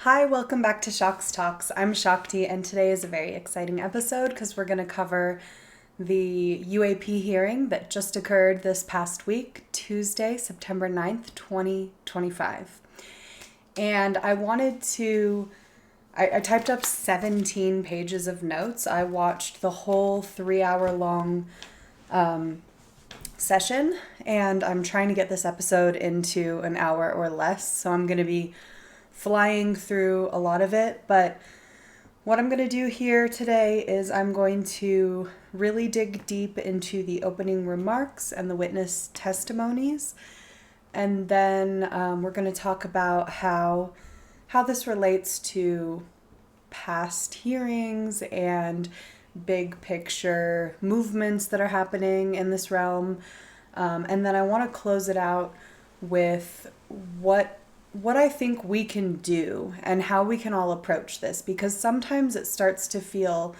Hi, welcome back to Shok's Talks. I'm Shakti, and today is a very exciting episode because we're going to cover the UAP hearing that just occurred this past week, Tuesday, September 9th, 2025. And I typed up 17 pages of notes. I watched the whole 3-hour long session, and I'm trying to get this episode into an hour or less, so I'm going to be flying through a lot of it. But what I'm going to do here today is I'm going to really dig deep into the opening remarks and the witness testimonies, and then we're going to talk about how this relates to past hearings and big picture movements that are happening in this realm. And then I want to close it out with what I think we can do and how we can all approach this, because sometimes it starts to feel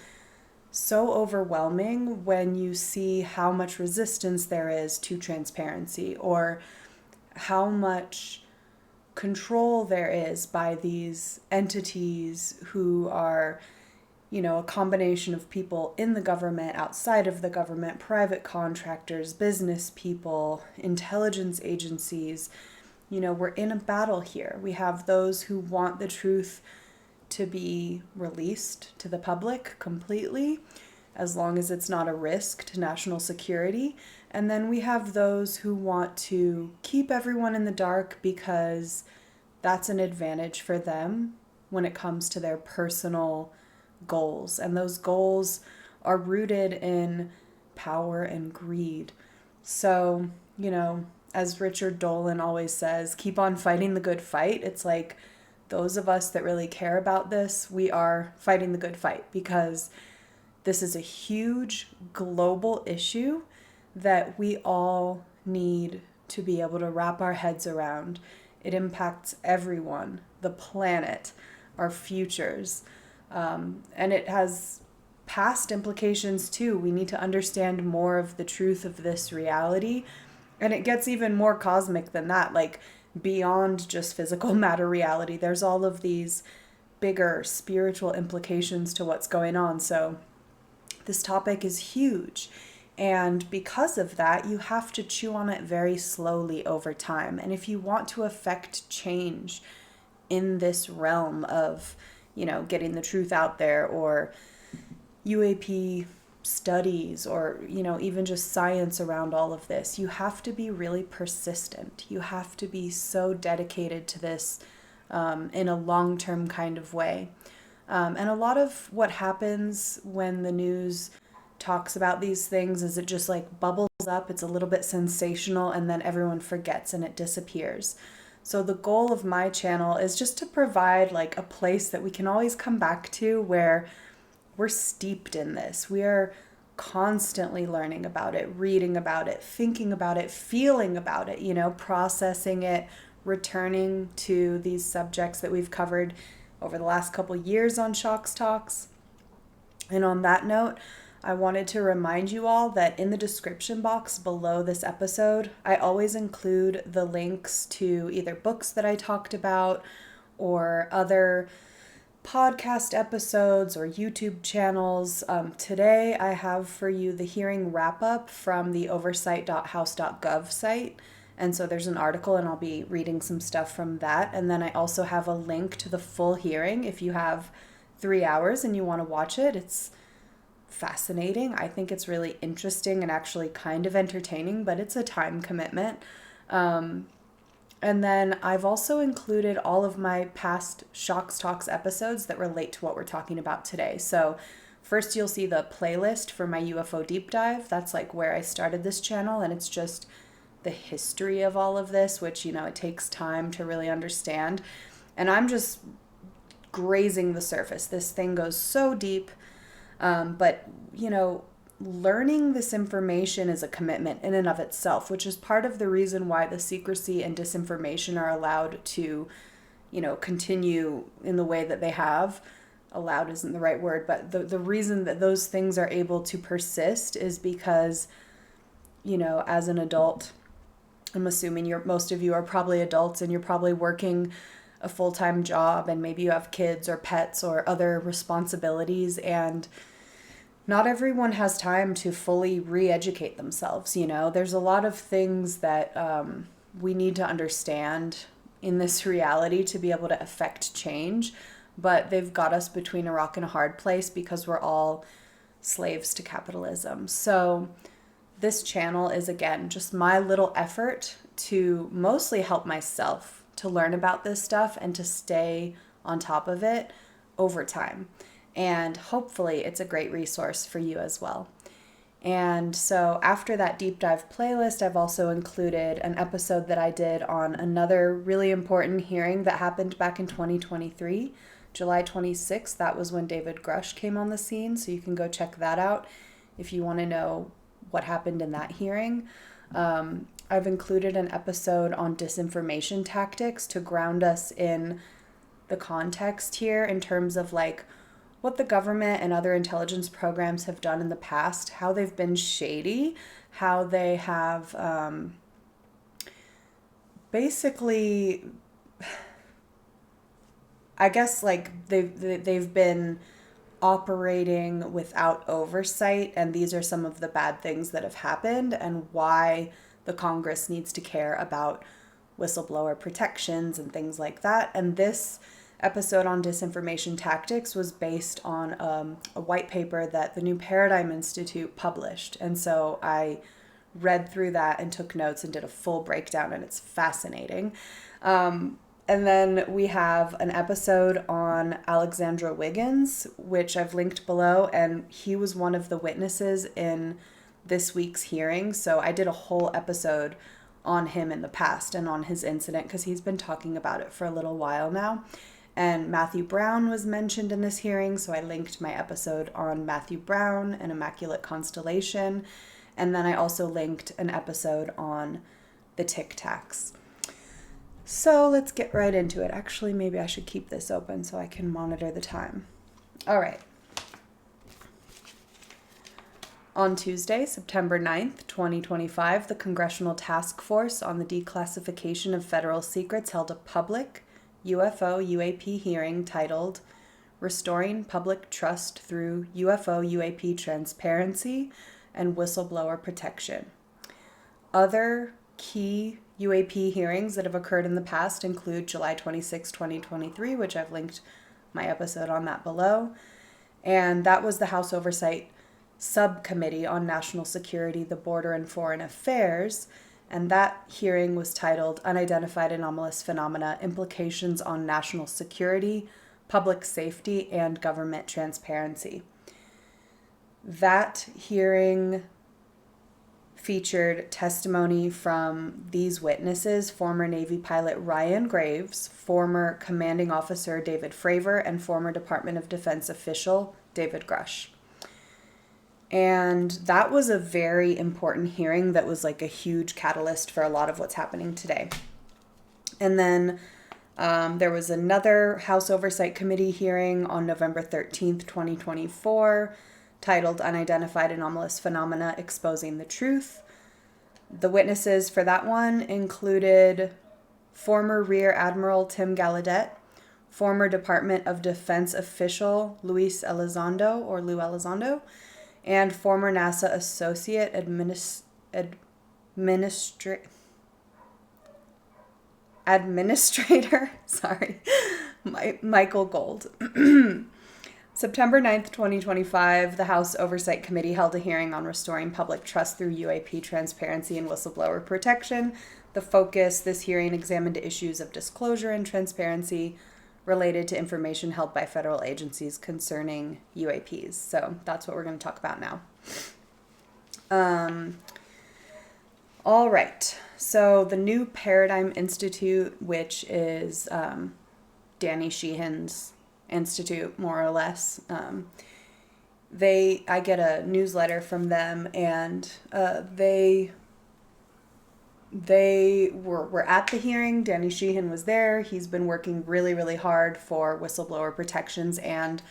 so overwhelming when you see how much resistance there is to transparency, or how much control there is by these entities who are, a combination of people in the government, outside of the government, private contractors, business people, intelligence agencies. We're in a battle here. We have those who want the truth to be released to the public completely, as long as it's not a risk to national security. And then we have those who want to keep everyone in the dark because that's an advantage for them when it comes to their personal goals. And those goals are rooted in power and greed. So, as Richard Dolan always says, keep on fighting the good fight. It's like those of us that really care about this, we are fighting the good fight, because this is a huge global issue that we all need to be able to wrap our heads around. It impacts everyone, the planet, our futures, and it has past implications too. We need to understand more of the truth of this reality. And it gets even more cosmic than that, like beyond just physical matter reality. There's all of these bigger spiritual implications to what's going on. So this topic is huge. And because of that, you have to chew on it very slowly over time. And if you want to affect change in this realm of, getting the truth out there, or UAP studies, or even just science around all of this, you have to be really persistent. You have to be so dedicated to this in a long-term kind of way. And a lot of what happens when the news talks about these things is it just like bubbles up, it's a little bit sensational, and then everyone forgets and it disappears. So the goal of my channel is just to provide like a place that we can always come back to, where we're steeped in this. We are constantly learning about it, reading about it, thinking about it, feeling about it, processing it, returning to these subjects that we've covered over the last couple years on Shok's Talks. And on that note, I wanted to remind you all that in the description box below this episode, I always include the links to either books that I talked about, or other podcast episodes or YouTube channels. Today I have for you the hearing wrap-up from the Oversite.house.gov site. And so there's an article, and I'll be reading some stuff from that. And then I also have a link to the full hearing if you have 3 hours and you want to watch it. It's fascinating. I think it's really interesting and actually kind of entertaining, but it's a time commitment. And then I've also included all of my past Shok's Talks episodes that relate to what we're talking about today. So first you'll see the playlist for my UFO deep dive. That's like where I started this channel, and it's just the history of all of this, which, it takes time to really understand. And I'm just grazing the surface. This thing goes so deep. But, learning this information is a commitment in and of itself, which is part of the reason why the secrecy and disinformation are allowed to, continue in the way that they have. Allowed isn't the right word, but the reason that those things are able to persist is because, as an adult, I'm assuming most of you are probably adults, and you're probably working a full-time job and maybe you have kids or pets or other responsibilities, and not everyone has time to fully re-educate themselves. There's a lot of things that we need to understand in this reality to be able to affect change, but they've got us between a rock and a hard place because we're all slaves to capitalism. So this channel is, again, just my little effort to mostly help myself to learn about this stuff and to stay on top of it over time. And hopefully it's a great resource for you as well. And so after that deep dive playlist, I've also included an episode that I did on another really important hearing that happened back in 2023, July 26th. That was when David Grush came on the scene. So you can go check that out if you want to know what happened in that hearing. I've included an episode on disinformation tactics to ground us in the context here in terms of like what the government and other intelligence programs have done in the past, how they've been shady, how they have basically, I guess, like they've been operating without oversight, and these are some of the bad things that have happened and why the Congress needs to care about whistleblower protections and things like that. And this episode on disinformation tactics was based on a white paper that the New Paradigm Institute published. And so I read through that and took notes and did a full breakdown, and it's fascinating. And then we have an episode on Alexandra Wiggins, which I've linked below, and he was one of the witnesses in this week's hearing. So I did a whole episode on him in the past and on his incident because he's been talking about it for a little while now. And Matthew Brown was mentioned in this hearing, so I linked my episode on Matthew Brown and Immaculate Constellation. And then I also linked an episode on the Tic Tacs. So let's get right into it. Actually, maybe I should keep this open so I can monitor the time. All right. On Tuesday, September 9th, 2025, the Congressional Task Force on the Declassification of Federal Secrets held a public UFO UAP hearing titled Restoring Public Trust Through UFO UAP Transparency and Whistleblower Protection. Other key UAP hearings that have occurred in the past include July 26, 2023, which I've linked my episode on that below. And that was the House Oversight Subcommittee on National Security, the Border, and Foreign Affairs. And that hearing was titled Unidentified Anomalous Phenomena, Implications on National Security, Public Safety, and Government Transparency. That hearing featured testimony from these witnesses: former Navy pilot Ryan Graves, former commanding officer David Fravor, and former Department of Defense official David Grush. And that was a very important hearing that was like a huge catalyst for a lot of what's happening today. And then there was another House Oversight Committee hearing on November 13th, 2024, titled Unidentified Anomalous Phenomena, Exposing the Truth. The witnesses for that one included former Rear Admiral Tim Gallaudet, former Department of Defense official Luis Elizondo, and former NASA Associate Administrator, Michael Gold. September 9th, 2025, the House Oversight Committee held a hearing on restoring public trust through UAP transparency and whistleblower protection. The focus, this hearing examined issues of disclosure and transparency related to information held by federal agencies concerning UAPs. So that's what we're going to talk about now. All right. So the New Paradigm Institute, which is Danny Sheehan's institute, more or less, I get a newsletter from them, and they were at the hearing. Danny Sheehan was there. He's been working really, really hard for whistleblower protections and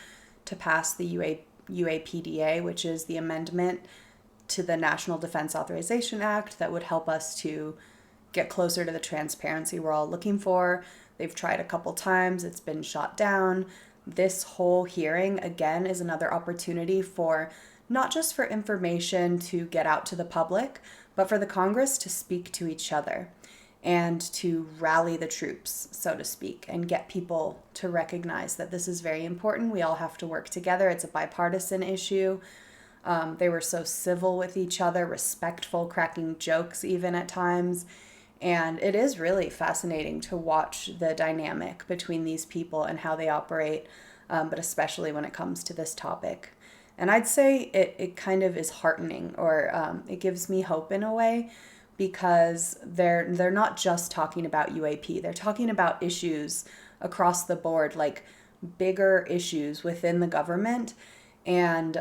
to pass the UAPDA, which is the amendment to the National Defense Authorization Act that would help us to get closer to the transparency we're all looking for. They've tried a couple times, it's been shot down. This whole hearing, again, is another opportunity for not just for information to get out to the public, but for the Congress to speak to each other and to rally the troops, so to speak, and get people to recognize that this is very important. We all have to work together. It's a bipartisan issue. They were so civil with each other, respectful, cracking jokes even at times. And it is really fascinating to watch the dynamic between these people and how they operate, but especially when it comes to this topic. And I'd say it kind of is heartening, or it gives me hope in a way, because they're not just talking about UAP. They're talking about issues across the board, like bigger issues within the government, and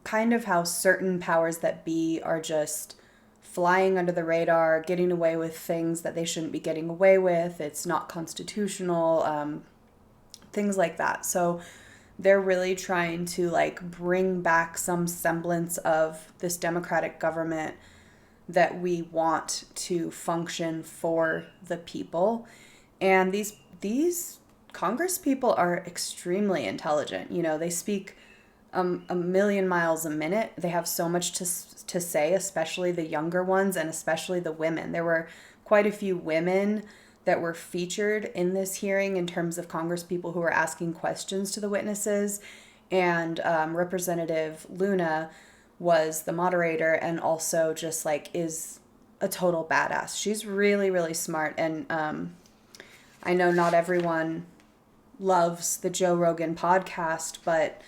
kind of how certain powers that be are just flying under the radar, getting away with things that they shouldn't be getting away with. It's not constitutional, things like that. So they're really trying to like bring back some semblance of this democratic government that we want to function for the people. And these Congress people are extremely intelligent. You know, they speak a million miles a minute. They have so much to say, especially the younger ones and especially the women. There were quite a few women that were featured in this hearing in terms of Congress people who were asking questions to the witnesses. And Representative Luna was the moderator and also just like is a total badass. She's really, really smart. And I know not everyone loves the Joe Rogan podcast, but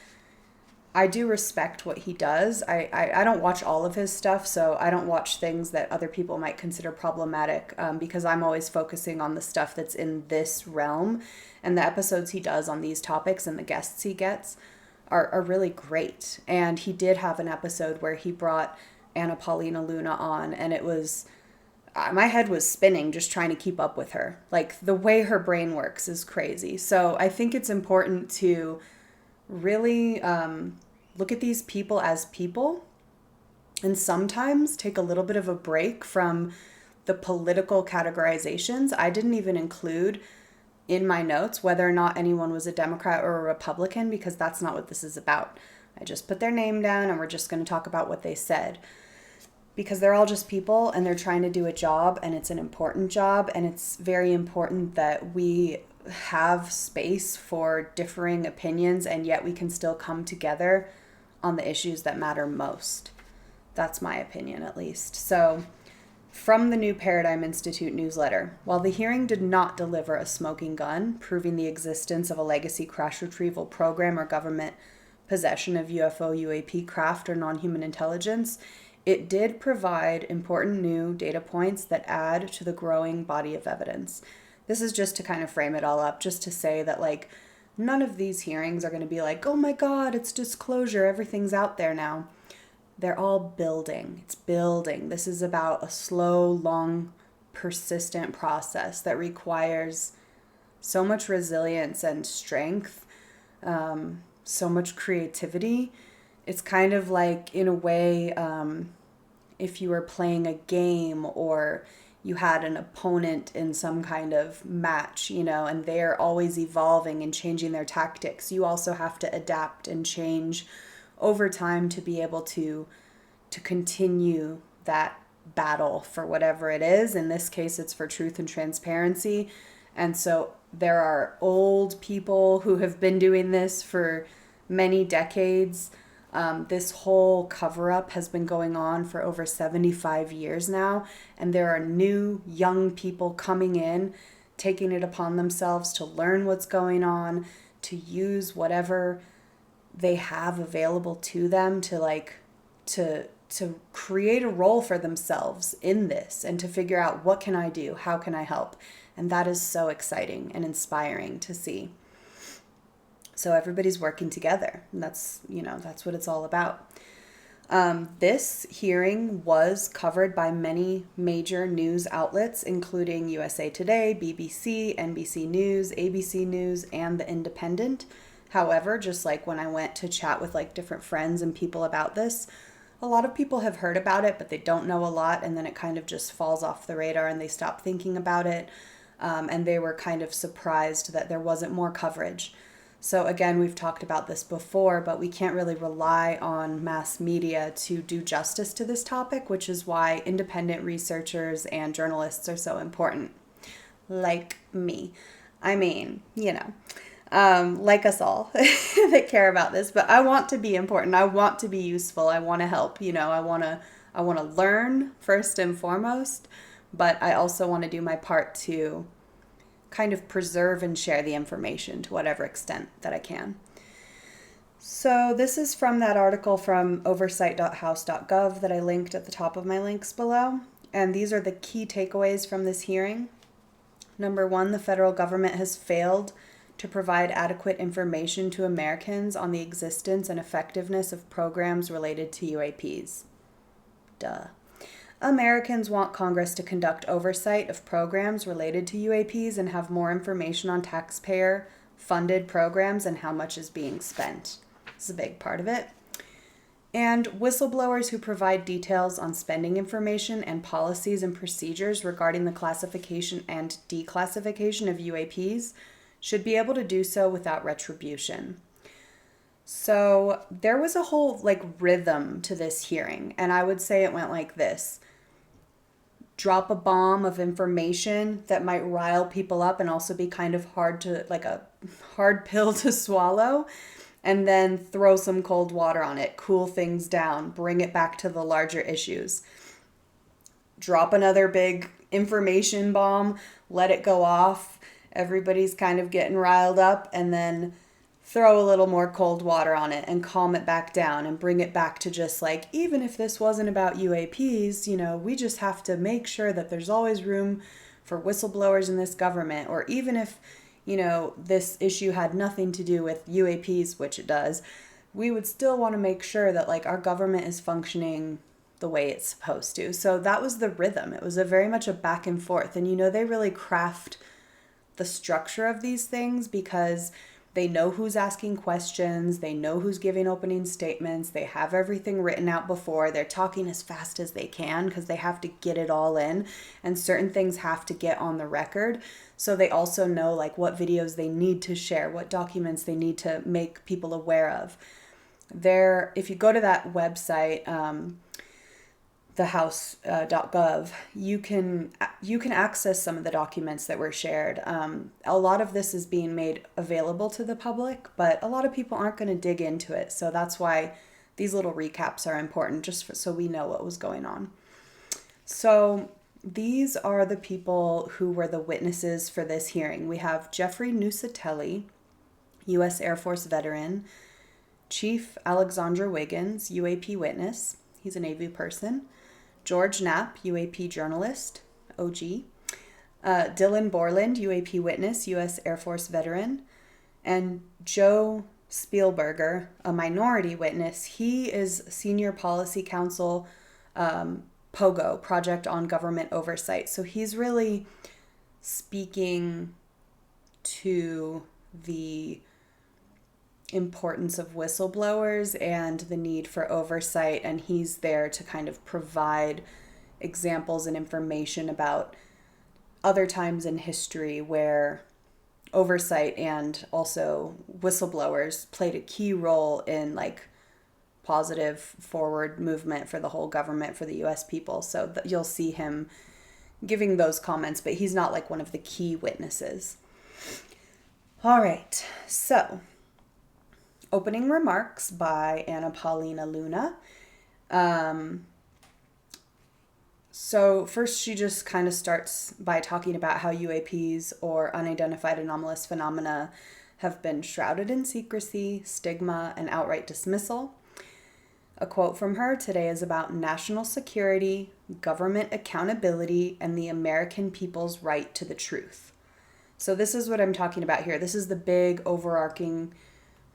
I do respect what he does. I don't watch all of his stuff, so I don't watch things that other people might consider problematic, because I'm always focusing on the stuff that's in this realm. And the episodes he does on these topics and the guests he gets are really great. And he did have an episode where he brought Anna Paulina Luna on, and it was, my head was spinning just trying to keep up with her. Like, the way her brain works is crazy. So I think it's important to really look at these people as people, and sometimes take a little bit of a break from the political categorizations. I didn't even include in my notes whether or not anyone was a Democrat or a Republican, because that's not what this is about. I just put their name down and we're just going to talk about what they said, because they're all just people and they're trying to do a job, and it's an important job, and it's very important that we have space for differing opinions, and yet we can still come together on the issues that matter most. That's my opinion, at least. So, from the New Paradigm Institute newsletter, while the hearing did not deliver a smoking gun proving the existence of a legacy crash retrieval program or government possession of UFO, UAP craft, or non-human intelligence, it did provide important new data points that add to the growing body of evidence. This is just to kind of frame it all up, just to say that, like, none of these hearings are going to be like, oh my God, it's disclosure, everything's out there now. They're all building. It's building. This is about a slow, long, persistent process that requires so much resilience and strength, so much creativity. It's kind of like, in a way, if you were playing a game or you had an opponent in some kind of match, you know, and they're always evolving and changing their tactics. You also have to adapt and change over time to be able to continue that battle for whatever it is. In this case, it's for truth and transparency. And so there are old people who have been doing this for many decades. This whole cover-up has been going on for over 75 years now, and there are new young people coming in, taking it upon themselves to learn what's going on, to use whatever they have available to them to create a role for themselves in this, and to figure out, what can I do? How can I help? And that is so exciting and inspiring to see. So everybody's working together, and that's what it's all about. This hearing was covered by many major news outlets, including USA Today, BBC, NBC News, ABC News, and The Independent. However, just like when I went to chat with like different friends and people about this, a lot of people have heard about it, but they don't know a lot, and then it kind of just falls off the radar and they stop thinking about it. and they were kind of surprised that there wasn't more coverage. So again, we've talked about this before, but we can't really rely on mass media to do justice to this topic, which is why independent researchers and journalists are so important. Like me. I mean, like us all that care about this, but I want to be important. I want to be useful. I want to help, I want to learn first and foremost, but I also want to do my part to kind of preserve and share the information to whatever extent that I can. So this is from that article from Oversite.house.gov that I linked at the top of my links below. And these are the key takeaways from this hearing. Number 1, the federal government has failed to provide adequate information to Americans on the existence and effectiveness of programs related to UAPs. Duh. Americans want Congress to conduct oversight of programs related to UAPs and have more information on taxpayer-funded programs and how much is being spent. This is a big part of it. And whistleblowers who provide details on spending information and policies and procedures regarding the classification and declassification of UAPs should be able to do so without retribution. So there was a whole rhythm to this hearing, and I would say it went like this. Drop a bomb of information that might rile people up and also be kind of a hard pill to swallow, and then throw some cold water on it, cool things down, bring it back to the larger issues. Drop another big information bomb, let it go off, everybody's kind of getting riled up, and then throw a little more cold water on it and calm it back down and bring it back to just even if this wasn't about UAPs, we just have to make sure that there's always room for whistleblowers in this government. Or even if, this issue had nothing to do with UAPs, which it does, we would still want to make sure that our government is functioning the way it's supposed to. So that was the rhythm. It was very much a back and forth. And they really craft the structure of these things because they know who's asking questions, they know who's giving opening statements, they have everything written out before, they're talking as fast as they can because they have to get it all in, and certain things have to get on the record. So they also know what videos they need to share, what documents they need to make people aware of. If you go to that website, Declassification.House.gov, you can access some of the documents that were shared. A lot of this is being made available to the public, but a lot of people aren't going to dig into it. So that's why these little recaps are important, so we know what was going on. So these are the people who were the witnesses for this hearing. We have Jeffrey Nuccetelli, U.S. Air Force veteran, Chief Alexandra Wiggins, UAP witness. He's a Navy person. George Knapp, UAP journalist, OG. Dylan Borland, UAP witness, U.S. Air Force veteran. And Joe Spielberger, a minority witness. He is Senior Policy Counsel, POGO, Project on Government Oversight. So he's really speaking to the importance of whistleblowers and the need for oversight, and he's there to kind of provide examples and information about other times in history where oversight and also whistleblowers played a key role in positive forward movement for the whole government, for the US people. So you'll see him giving those comments, but he's not one of the key witnesses. All right, so opening remarks by Anna Paulina Luna. So first she just kind of starts by talking about how UAPs, or unidentified anomalous phenomena, have been shrouded in secrecy, stigma, and outright dismissal. A quote from her today is about national security, government accountability, and the American people's right to the truth. So this is what I'm talking about here. This is the big overarching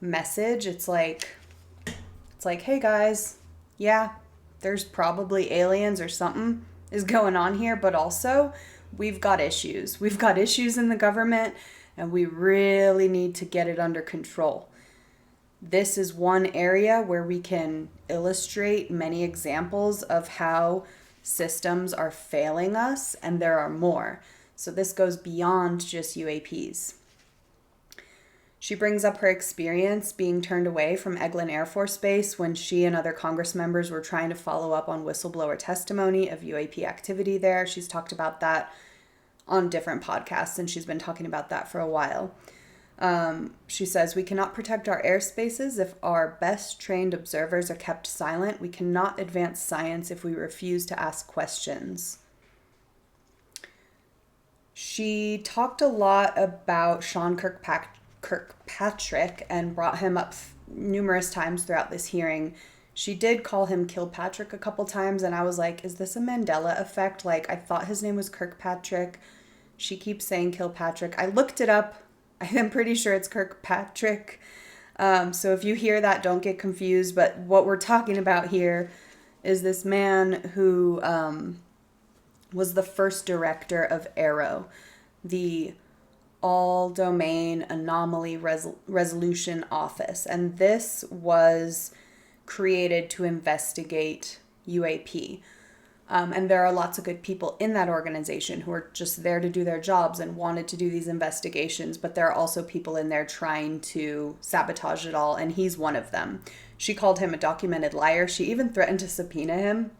message. It's like, hey guys, yeah, there's probably aliens or something is going on here, but also we've got issues. We've got issues in the government, and we really need to get it under control. This is one area where we can illustrate many examples of how systems are failing us, and there are more. So this goes beyond just UAPs. She brings up her experience being turned away from Eglin Air Force Base when she and other Congress members were trying to follow up on whistleblower testimony of UAP activity there. She's talked about that on different podcasts, and she's been talking about that for a while. She says, we cannot protect our airspaces if our best trained observers are kept silent. We cannot advance science if we refuse to ask questions. She talked a lot about Sean Kirkpatrick and brought him up numerous times throughout this hearing. She did call him Kilpatrick a couple times, and I was like, is this a Mandela effect? Like, I thought his name was Kirkpatrick. She keeps saying Kilpatrick. I looked it up. I'm pretty sure it's Kirkpatrick. So if you hear that, don't get confused. But what we're talking about here is this man who was the first director of AARO, the All-Domain Anomaly Resolution Office. And this was created to investigate UAP. And there are lots of good people in that organization who are just there to do their jobs and wanted to do these investigations, but there are also people in there trying to sabotage it all, and he's one of them. She called him a documented liar. She even threatened to subpoena him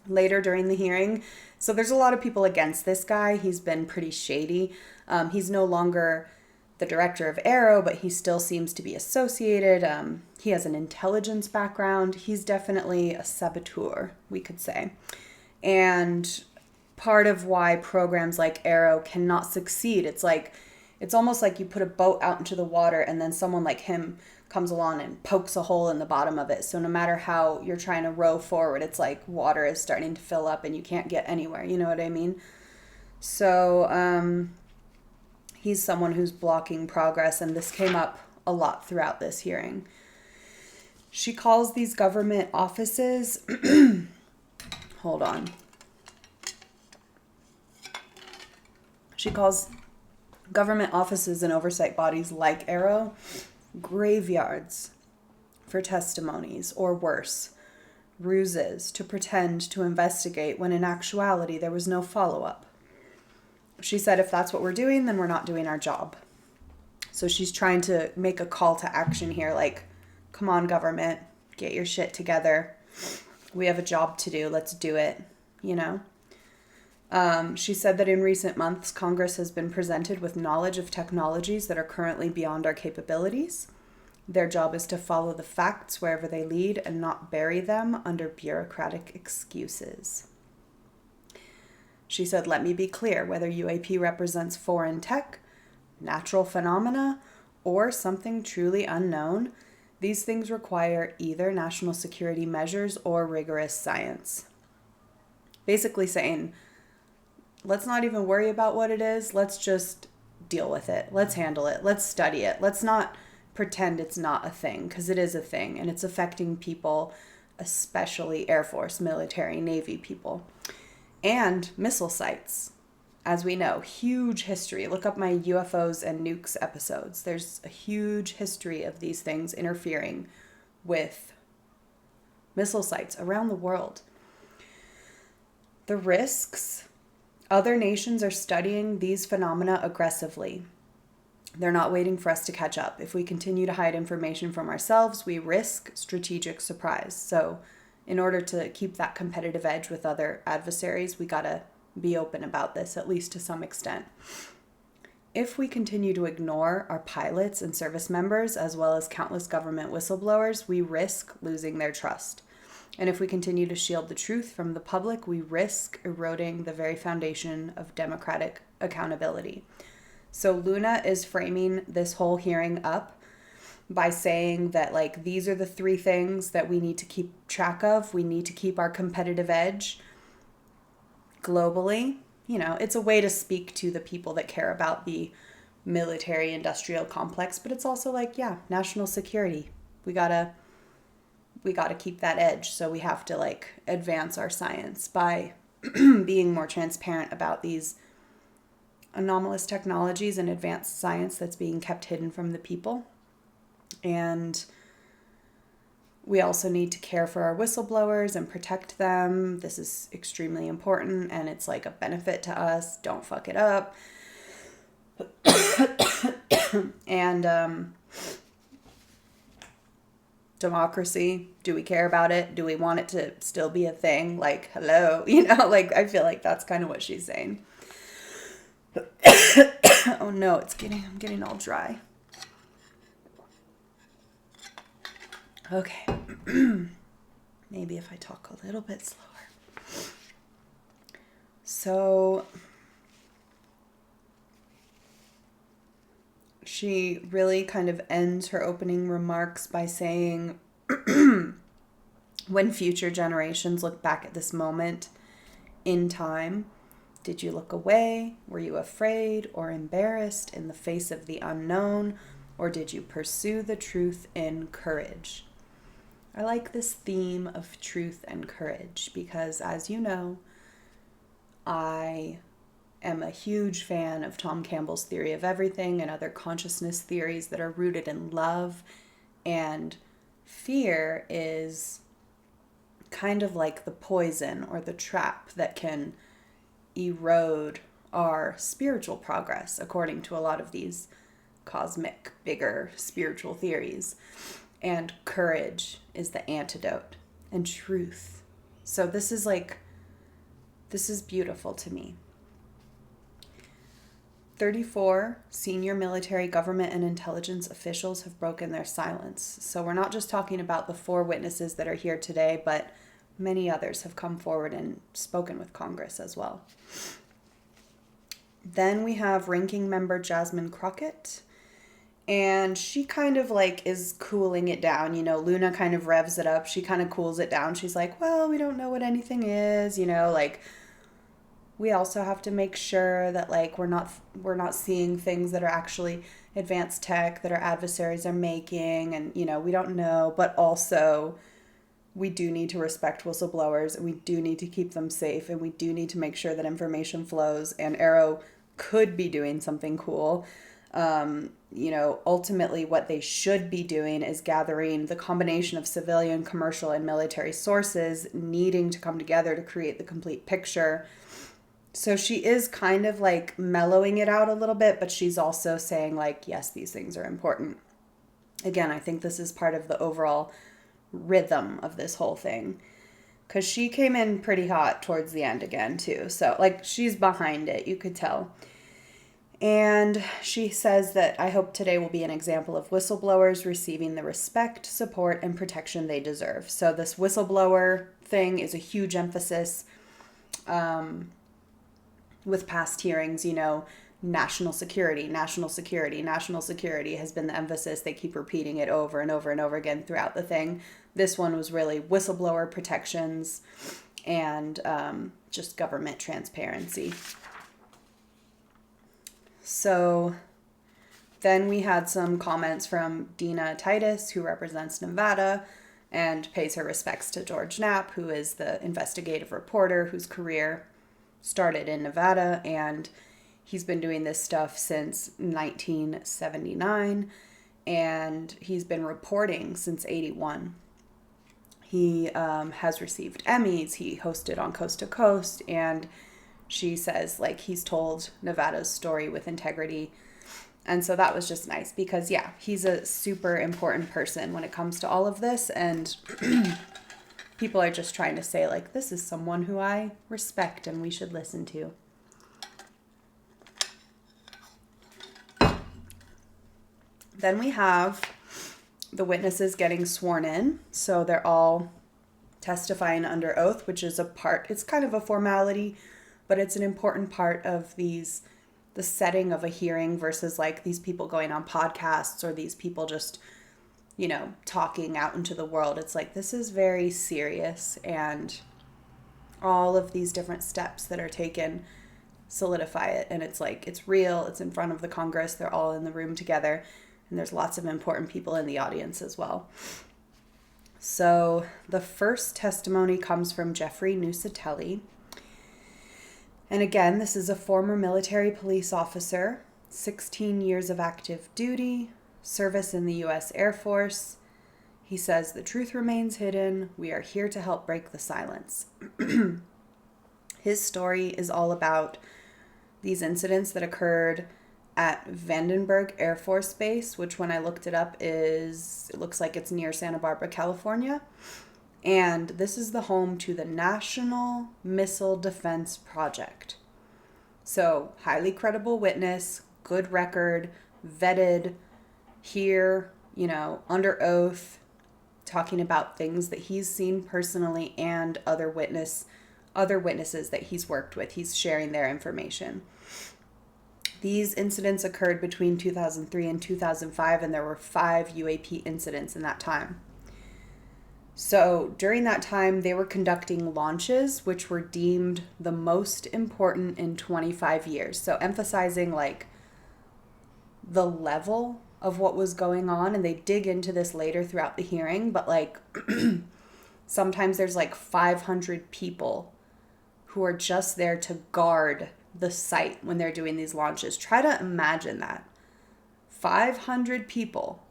later during the hearing. So there's a lot of people against this guy. He's been pretty shady. He's no longer the director of AARO, but he still seems to be associated. He has an intelligence background. He's definitely a saboteur, we could say. And part of why programs like AARO cannot succeed, it's almost like you put a boat out into the water and then someone like him comes along and pokes a hole in the bottom of it. So no matter how you're trying to row forward, it's like water is starting to fill up and you can't get anywhere. You know what I mean? So, he's someone who's blocking progress, and this came up a lot throughout this hearing. She calls these government offices, hold on. She calls government offices and oversight bodies like AARO graveyards for testimonies, or worse, ruses to pretend to investigate when in actuality there was no follow-up. She said, if that's what we're doing, then we're not doing our job. So she's trying to make a call to action here, like, come on, government, get your shit together. We have a job to do. Let's do it, you know? She said that in recent months, Congress has been presented with knowledge of technologies that are currently beyond our capabilities. Their job is to follow the facts wherever they lead and not bury them under bureaucratic excuses. She said, let me be clear, whether UAP represents foreign tech, natural phenomena, or something truly unknown, these things require either national security measures or rigorous science. Basically saying, let's not even worry about what it is. Let's just deal with it. Let's handle it. Let's study it. Let's not pretend it's not a thing, because it is a thing, and it's affecting people, especially Air Force, military, Navy people. And missile sites, as we know, huge history. Look up my UFOs and nukes episodes. There's a huge history of these things interfering with missile sites around the world. The risks, other nations are studying these phenomena aggressively. They're not waiting for us to catch up. If we continue to hide information from ourselves, we risk strategic surprise. So in order to keep that competitive edge with other adversaries, we gotta be open about this, at least to some extent. If we continue to ignore our pilots and service members, as well as countless government whistleblowers, we risk losing their trust. And if we continue to shield the truth from the public, we risk eroding the very foundation of democratic accountability. So Luna is framing this whole hearing up by saying that, like, these are the three things that we need to keep track of. We need to keep our competitive edge globally. You know, it's a way to speak to the people that care about the military industrial complex, but it's also like, yeah, national security. We gotta keep that edge. So we have to, like, advance our science by being more transparent about these anomalous technologies and advanced science that's being kept hidden from the people. And We also need to care for our whistleblowers and protect them. This is extremely important, and it's like a benefit to us. Don't fuck it up. And democracy, do we care about it? Do we want it to still be a thing? Like, hello, like, I feel like that's kind of what she's saying. Oh no, I'm getting all dry. Okay. Maybe if I talk a little bit slower. So she really kind of ends her opening remarks by saying, when future generations look back at this moment in time, did you look away? Were you afraid or embarrassed in the face of the unknown? Or did you pursue the truth in courage? I like this theme of truth and courage because, as you know, I am a huge fan of Tom Campbell's theory of everything and other consciousness theories that are rooted in love. And fear is kind of like the poison or the trap that can erode our spiritual progress, according to a lot of these cosmic, bigger spiritual theories. And courage is the antidote, and truth. So this is beautiful to me. 34 senior military, government, and intelligence officials have broken their silence. So we're not just talking about the 4 witnesses that are here today, but many others have come forward and spoken with Congress as well. Then we have Ranking Member Jasmine Crockett. And she kind of like is cooling it down. Luna kind of revs it up. She kind of cools it down. She's like, well, we don't know what anything is, like we also have to make sure that like we're not seeing things that are actually advanced tech that our adversaries are making, and we don't know, but also we do need to respect whistleblowers, and we do need to keep them safe, and we do need to make sure that information flows, and Arrow could be doing something cool. Ultimately what they should be doing is gathering the combination of civilian, commercial, and military sources needing to come together to create the complete picture. So she is kind of like mellowing it out a little bit, but she's also saying like, yes, these things are important. Again, I think this is part of the overall rhythm of this whole thing, because she came in pretty hot towards the end again too. So like she's behind it, you could tell. And she says that I hope today will be an example of whistleblowers receiving the respect, support, and protection they deserve. So this whistleblower thing is a huge emphasis with past hearings. National security, national security, national security has been the emphasis. They keep repeating it over and over and over again throughout the thing. This one was really whistleblower protections and just government transparency. So then we had some comments from Dina Titus, who represents Nevada and pays her respects to George Knapp, who is the investigative reporter whose career started in Nevada, and he's been doing this stuff since 1979, and he's been reporting since 81. He has received Emmys, he hosted on Coast to Coast, and she says, like, he's told Nevada's story with integrity. And so that was just nice because, yeah, he's a super important person when it comes to all of this. And people are just trying to say, like, this is someone who I respect and we should listen to. Then we have the witnesses getting sworn in. So they're all testifying under oath, which is it's kind of a formality, but it's an important part of the setting of a hearing versus like these people going on podcasts or these people just, talking out into the world. It's like, this is very serious, and all of these different steps that are taken solidify it. And it's like, it's real. It's in front of the Congress. They're all in the room together, and there's lots of important people in the audience as well. So the first testimony comes from Jeffrey Nuccetelli. And again, this is a former military police officer, 16 years of active duty, service in the U.S. Air Force. He says, "The truth remains hidden. We are here to help break the silence." His story is all about these incidents that occurred at Vandenberg Air Force Base, which when I looked it up it looks like it's near Santa Barbara, California. And this is the home to the National Missile Defense Project. So, highly credible witness, good record, vetted here, under oath, talking about things that he's seen personally and other witnesses that he's worked with. He's sharing their information. These incidents occurred between 2003 and 2005, and there were 5 UAP incidents in that time. So during that time, they were conducting launches, which were deemed the most important in 25 years. So emphasizing the level of what was going on, and they dig into this later throughout the hearing, but sometimes there's 500 people who are just there to guard the site when they're doing these launches. Try to imagine that. 500 people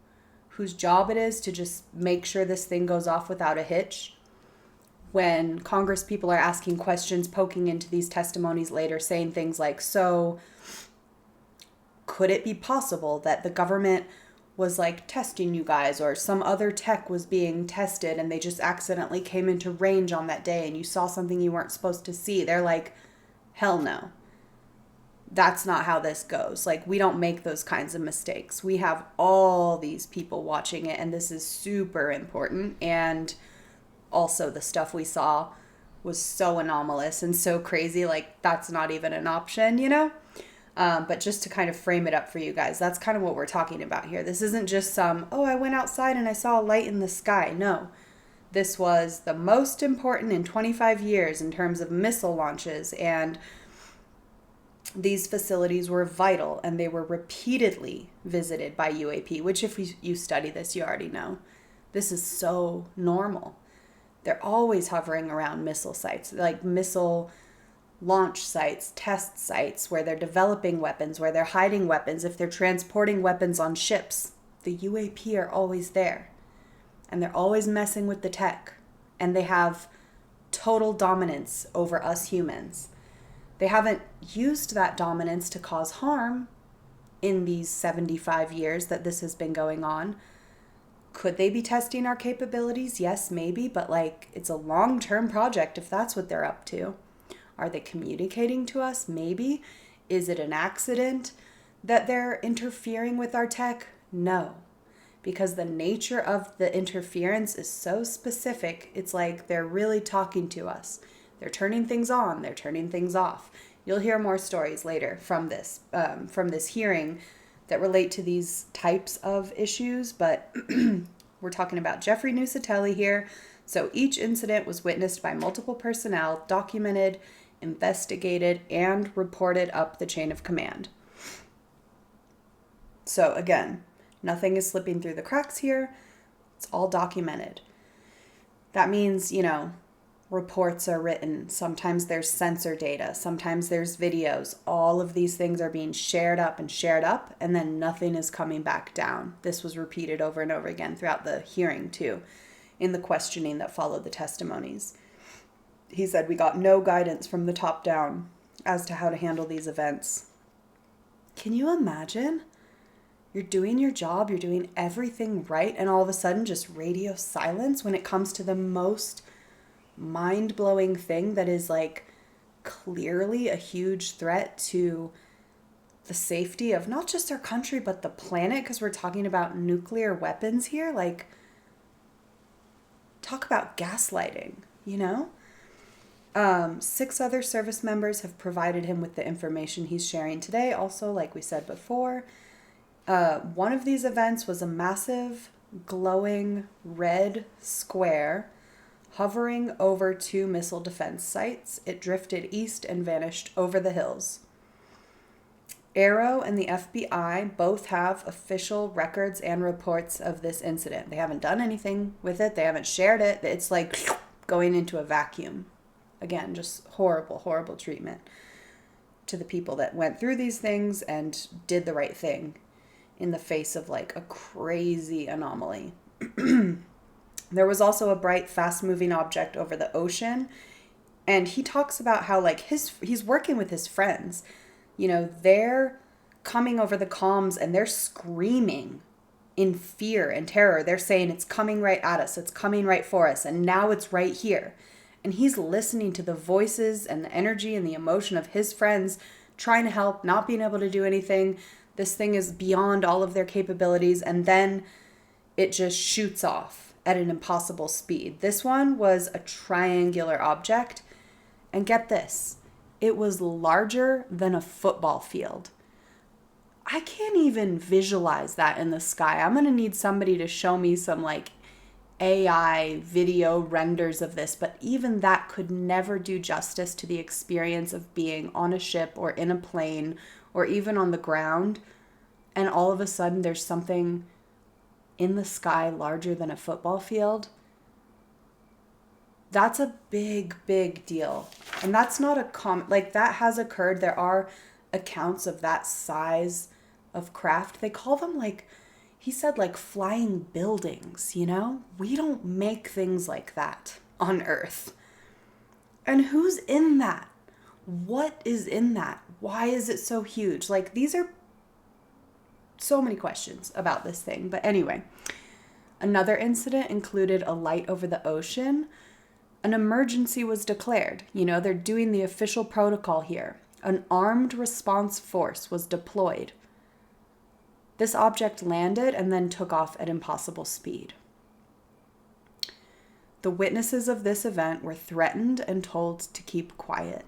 whose job it is to just make sure this thing goes off without a hitch. When Congress people are asking questions, poking into these testimonies later, saying things like, so could it be possible that the government was testing you guys, or some other tech was being tested and they just accidentally came into range on that day and you saw something you weren't supposed to see? They're like, hell no. That's not how this goes. We don't make those kinds of mistakes. We have all these people watching it, and this is super important. And also the stuff we saw was so anomalous and so crazy. That's not even an option, But just to kind of frame it up for you guys, that's kind of what we're talking about here. This isn't just I went outside and I saw a light in the sky. No, this was the most important in 25 years in terms of missile launches, and these facilities were vital, and they were repeatedly visited by UAP, which if you study this, you already know. This is so normal. They're always hovering around missile sites, missile launch sites, test sites, where they're developing weapons, where they're hiding weapons. If they're transporting weapons on ships, the UAP are always there. And they're always messing with the tech. And they have total dominance over us humans. They haven't used that dominance to cause harm in these 75 years that this has been going on. Could they be testing our capabilities? Yes, maybe, but it's a long-term project if that's what they're up to. Are they communicating to us? Maybe. Is it an accident that they're interfering with our tech? No, because the nature of the interference is so specific. It's they're really talking to us. They're turning things on. They're turning things off. You'll hear more stories later from this hearing that relate to these types of issues, but we're talking about Jeffrey Nuccetelli here. So each incident was witnessed by multiple personnel, documented, investigated, and reported up the chain of command. So again, nothing is slipping through the cracks here. It's all documented. That means, reports are written. Sometimes there's sensor data. Sometimes there's videos. All of these things are being shared up, and then nothing is coming back down. This was repeated over and over again throughout the hearing, too, in the questioning that followed the testimonies. He said, we got no guidance from the top down as to how to handle these events. Can you imagine? You're doing your job, you're doing everything right, and all of a sudden just radio silence when it comes to the most mind-blowing thing that is clearly a huge threat to the safety of not just our country but the planet, because we're talking about nuclear weapons here. Talk about gaslighting, 6 other service members have provided him with the information he's sharing today. Also, like we said before, one of these events was a massive glowing red square hovering over 2 missile defense sites. It drifted east and vanished over the hills. Arrow and the FBI both have official records and reports of this incident. They haven't done anything with it. They haven't shared it. It's going into a vacuum. Again, just horrible, horrible treatment to the people that went through these things and did the right thing in the face of a crazy anomaly. There was also a bright, fast-moving object over the ocean. And he talks about how, like, he's working with his friends. They're coming over the comms and they're screaming in fear and terror. They're saying it's coming right at us. It's coming right for us. And now it's right here. And he's listening to the voices and the energy and the emotion of his friends trying to help, not being able to do anything. This thing is beyond all of their capabilities. And then it just shoots off at an impossible speed. This one was a triangular object. And get this, it was larger than a football field. I can't even visualize that in the sky. I'm going to need somebody to show me some like AI video renders of this, but even that could never do justice to the experience of being on a ship or in a plane or even on the ground. And all of a sudden there's something in the sky larger than a football field. That's a big, big deal. And that's not that has occurred. There are accounts of that size of craft. They call them he said flying buildings, We don't make things like that on Earth. And who's in that? What is in that? Why is it so huge? These are so many questions about this thing. But anyway, another incident included a light over the ocean. An emergency was declared. They're doing the official protocol here. An armed response force was deployed. This object landed and then took off at impossible speed. The witnesses of this event were threatened and told to keep quiet.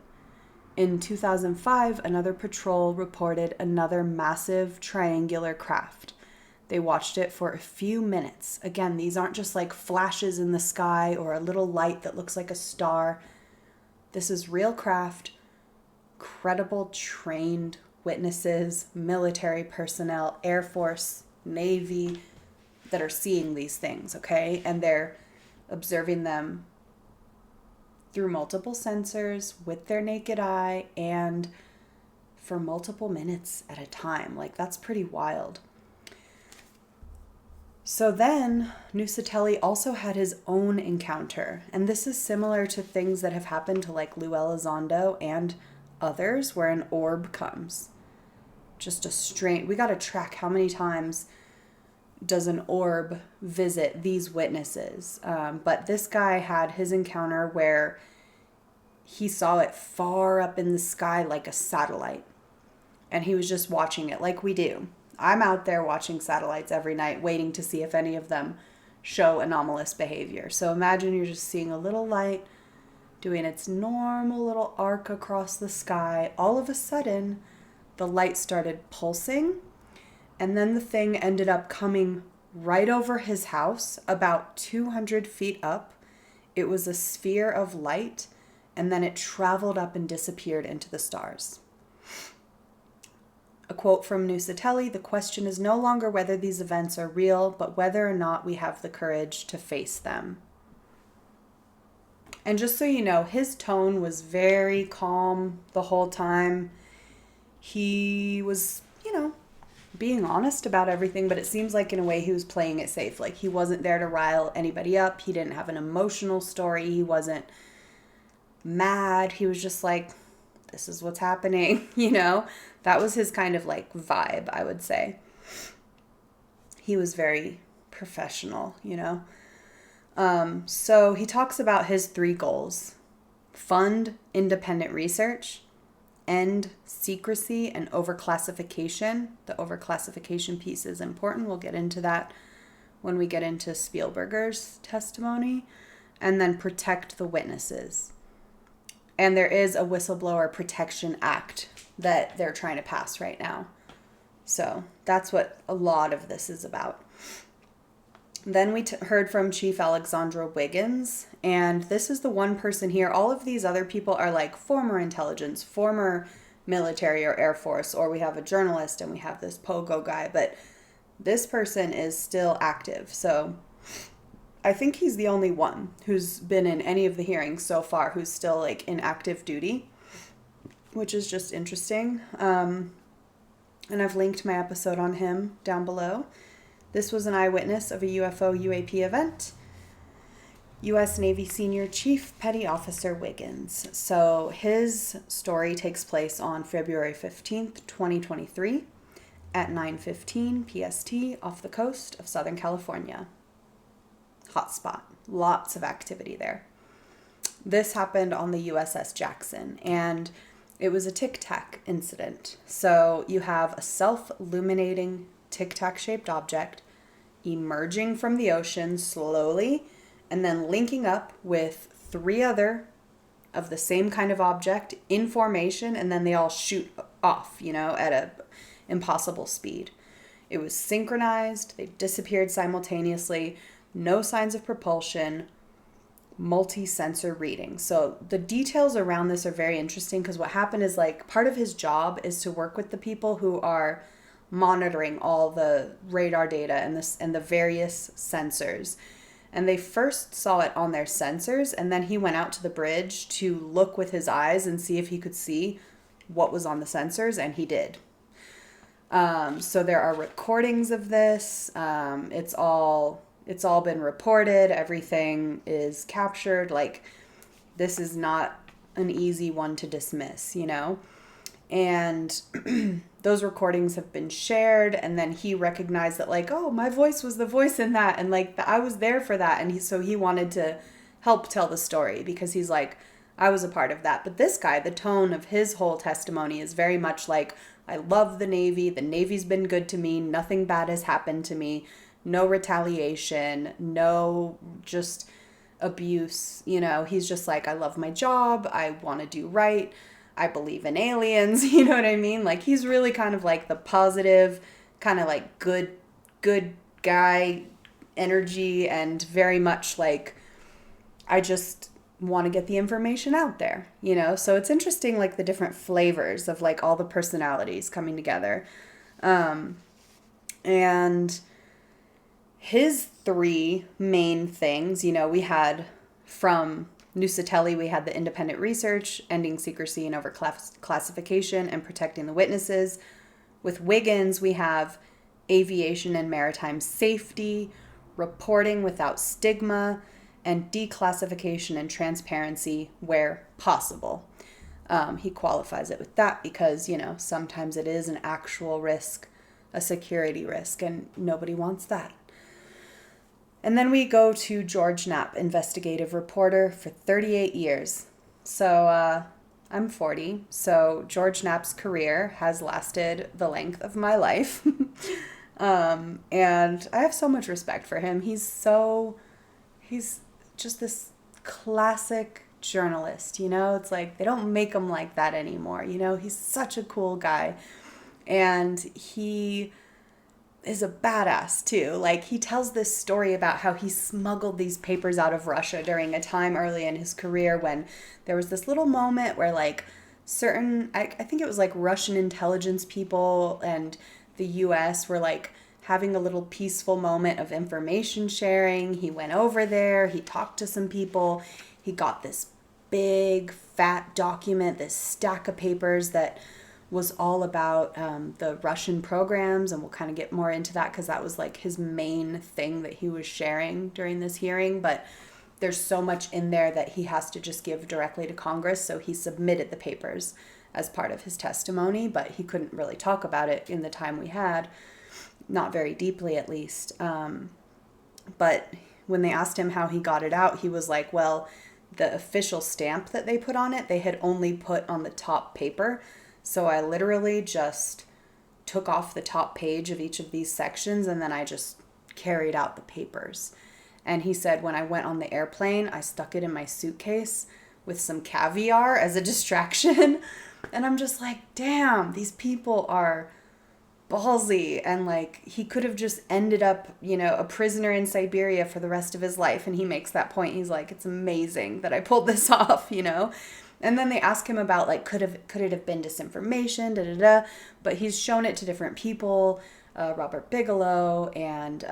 In 2005, another patrol reported another massive triangular craft. They watched it for a few minutes. Again, these aren't just flashes in the sky or a little light that looks like a star. This is real craft, credible, trained witnesses, military personnel, Air Force, Navy that are seeing these things, okay? And they're observing them through multiple sensors with their naked eye and for multiple minutes at a time. That's pretty wild. So then Nuccetelli also had his own encounter. And this is similar to things that have happened to Lou Elizondo and others where an orb comes. Just a strange, we got to track how many times does an orb visit these witnesses. But this guy had his encounter where he saw it far up in the sky like a satellite. And he was just watching it like we do. I'm out there watching satellites every night, waiting to see if any of them show anomalous behavior. So imagine you're just seeing a little light doing its normal little arc across the sky. All of a sudden, the light started pulsing, and then the thing ended up coming right over his house, about 200 feet up. It was a sphere of light, and then it traveled up and disappeared into the stars. A quote from Nuccetelli, "The question is no longer whether these events are real, but whether or not we have the courage to face them." And just so you know, his tone was very calm the whole time. He was, being honest about everything, but it seems like in a way he was playing it safe. He wasn't there to rile anybody up. He didn't have an emotional story. He wasn't mad. He was just this is what's happening, That was his kind of vibe, I would say. He was very professional, So he talks about his 3 goals: fund independent research, end secrecy and overclassification. The overclassification piece is important. We'll get into that when we get into Spielberger's testimony. And then protect the witnesses. And there is a Whistleblower Protection Act that they're trying to pass right now. So that's what a lot of this is about. Then we heard from Chief Alexandra Wiggins, and this is the one person here. All of these other people are former intelligence, former military or Air Force, or we have a journalist and we have this pogo guy, but this person is still active. So I think he's the only one who's been in any of the hearings so far who's still in active duty, which is just interesting. And I've linked my episode on him down below. This was an eyewitness of a UFO UAP event. U.S. Navy Senior Chief Petty Officer Wiggins. So his story takes place on February 15th, 2023 at 9:15 PST off the coast of Southern California. Hotspot. Lots of activity there. This happened on the USS Jackson, and it was a tic-tac incident. So you have a self-illuminating tic-tac shaped object emerging from the ocean slowly and then linking up with 3 other of the same kind of object in formation, and then they all shoot off, at a impossible speed. It was synchronized. They disappeared simultaneously. No signs of propulsion. Multi-sensor reading. So the details around this are very interesting because what happened is part of his job is to work with the people who are monitoring all the radar data and the various sensors. And they first saw it on their sensors, and then he went out to the bridge to look with his eyes and see if he could see what was on the sensors, and he did. So there are recordings of this. It's all been reported. Everything is captured. This is not an easy one to dismiss, And those recordings have been shared, and then he recognized that oh, my voice was the voice in that, and I was there for that, and he wanted to help tell the story because he's I was a part of that. But this guy, the tone of his whole testimony is very much I love the Navy's been good to me, nothing bad has happened to me, no retaliation, no just abuse, he's just I love my job, I want to do right, I believe in aliens, you know what I mean? He's really kind of the positive, kind of good guy energy, and very much I just want to get the information out there, So it's interesting, the different flavors of all the personalities coming together. And his 3 main things, we had from Nuccetelli, we had the independent research, ending secrecy and overclassification, and protecting the witnesses. With Wiggins, we have aviation and maritime safety, reporting without stigma, and declassification and transparency where possible. He qualifies it with that because, sometimes it is an actual risk, a security risk, and nobody wants that. And then we go to George Knapp, investigative reporter for 38 years. So I'm 40, so George Knapp's career has lasted the length of my life. And I have so much respect for him. He's just this classic journalist, It's they don't make him like that anymore, He's such a cool guy. And he is a badass too. He tells this story about how he smuggled these papers out of Russia during a time early in his career when there was this little moment where certain, I think it was Russian intelligence people and the US were having a little peaceful moment of information sharing. He went over there, he talked to some people, he got this big fat document, this stack of papers that was all about the Russian programs, and we'll kind of get more into that because that was his main thing that he was sharing during this hearing. But there's so much in there that he has to just give directly to Congress, so he submitted the papers as part of his testimony, but he couldn't really talk about it in the time we had, not very deeply at least. But when they asked him how he got it out, he was well, the official stamp that they put on it, they had only put on the top paper. So I literally just took off the top page of each of these sections, and then I just carried out the papers. And he said when I went on the airplane, I stuck it in my suitcase with some caviar as a distraction. And I'm just damn, these people are ballsy. And he could have just ended up, a prisoner in Siberia for the rest of his life. And he makes that point. He's it's amazing that I pulled this off, And then they ask him about could it have been disinformation, but he's shown it to different people, Robert Bigelow and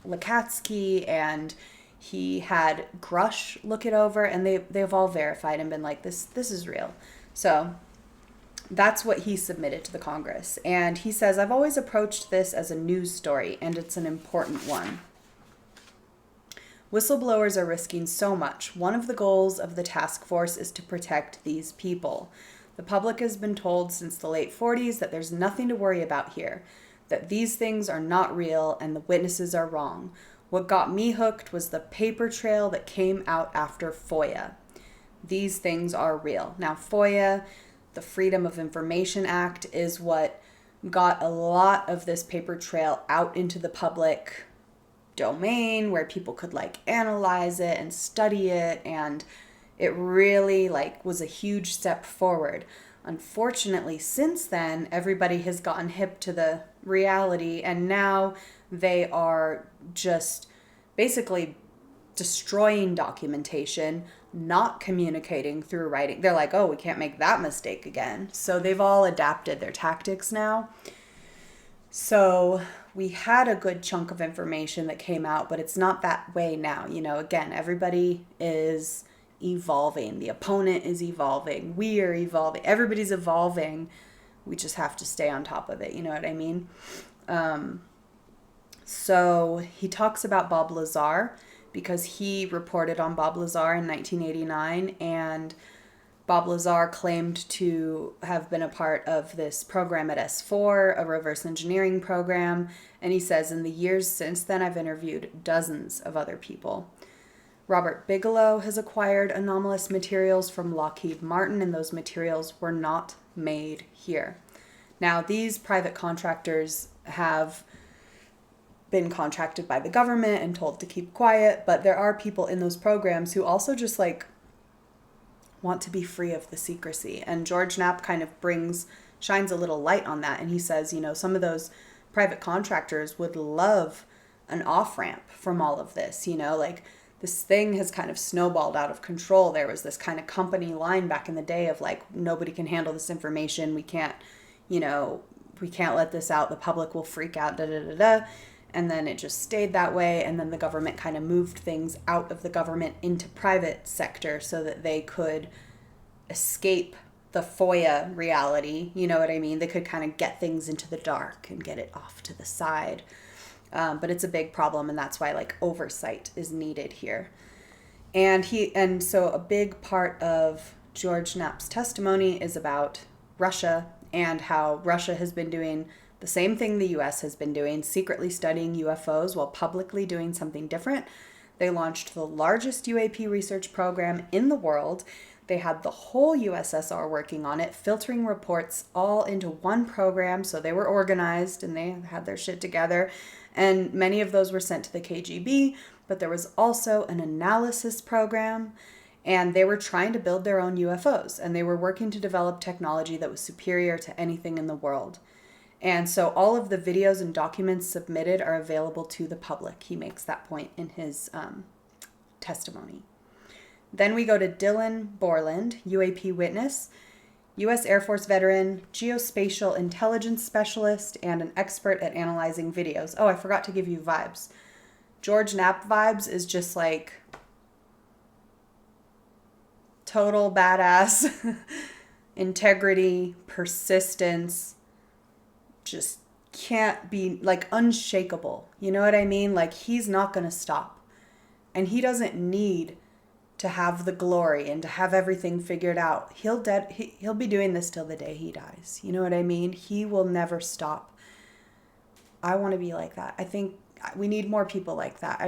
Lukatsky, and he had Grush look it over, and they've all verified and been this is real. So that's what he submitted to the Congress. And he says, I've always approached this as a news story, and it's an important one. Whistleblowers are risking so much. One of the goals of the task force is to protect these people. The public has been told since the late 40s that there's nothing to worry about here, that these things are not real and the witnesses are wrong. What got me hooked was the paper trail that came out after FOIA. These things are real. Now, FOIA, the Freedom of Information Act, is what got a lot of this paper trail out into the public domain where people could analyze it and study it, and it really was a huge step forward. Unfortunately, since then, everybody has gotten hip to the reality, and now they are just basically destroying documentation, not communicating through writing. They're like, oh, we can't make that mistake again. So they've all adapted their tactics now. So we had a good chunk of information that came out, but it's not that way now. Again, everybody is evolving. The opponent is evolving. We are evolving. Everybody's evolving. We just have to stay on top of it. You know what I mean? So he talks about Bob Lazar because he reported on Bob Lazar in 1989, and Bob Lazar claimed to have been a part of this program at S4, a reverse engineering program, and he says, in the years since then, I've interviewed dozens of other people. Robert Bigelow has acquired anomalous materials from Lockheed Martin, and those materials were not made here. Now, these private contractors have been contracted by the government and told to keep quiet, but there are people in those programs who also just want to be free of the secrecy. And George Knapp kind of shines a little light on that, and he says, some of those private contractors would love an off-ramp from all of this. This thing has kind of snowballed out of control. There was this kind of company line back in the day of nobody can handle this information. We can't let this out. The public will freak out, da da da da. And then it just stayed that way. And then the government kind of moved things out of the government into private sector so that they could escape the FOIA reality. You know what I mean? They could kind of get things into the dark and get it off to the side. But it's a big problem, and that's why oversight is needed here. And so a big part of George Knapp's testimony is about Russia and how Russia has been doing the same thing the U.S. has been doing, secretly studying UFOs while publicly doing something different. They launched the largest UAP research program in the world. They had the whole USSR working on it, filtering reports all into one program. So they were organized and they had their shit together. And many of those were sent to the KGB, but there was also an analysis program, and they were trying to build their own UFOs, and they were working to develop technology that was superior to anything in the world. And so all of the videos and documents submitted are available to the public. He makes that point in his testimony. Then we go to Dylan Borland, UAP witness, U.S. Air Force veteran, geospatial intelligence specialist, and an expert at analyzing videos. Oh, I forgot to give you vibes. George Knapp vibes is just total badass, integrity, persistence, just can't be unshakable. You know what I mean? He's not going to stop. And he doesn't need to have the glory and to have everything figured out. He'll be doing this till the day he dies. You know what I mean? He will never stop. I want to be like that. I think we need more people like that.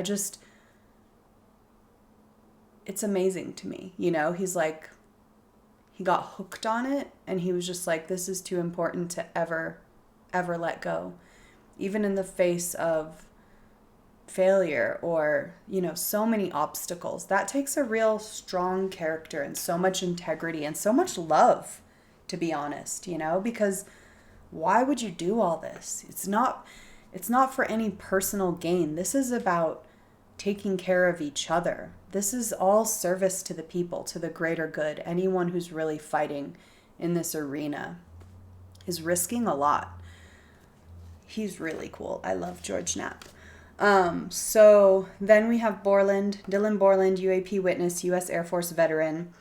It's amazing to me. He's he got hooked on it, and he was just this is too important to ever let go, even in the face of failure or so many obstacles. That takes a real strong character and so much integrity and so much love, to be honest, because why would you do all this? It's not for any personal gain. This is about taking care of each other. This is all service to the people, to the greater good. Anyone who's really fighting in this arena is risking a lot. He's really cool. I love George Knapp. So then we have Dylan Borland, UAP witness, U.S. Air Force veteran.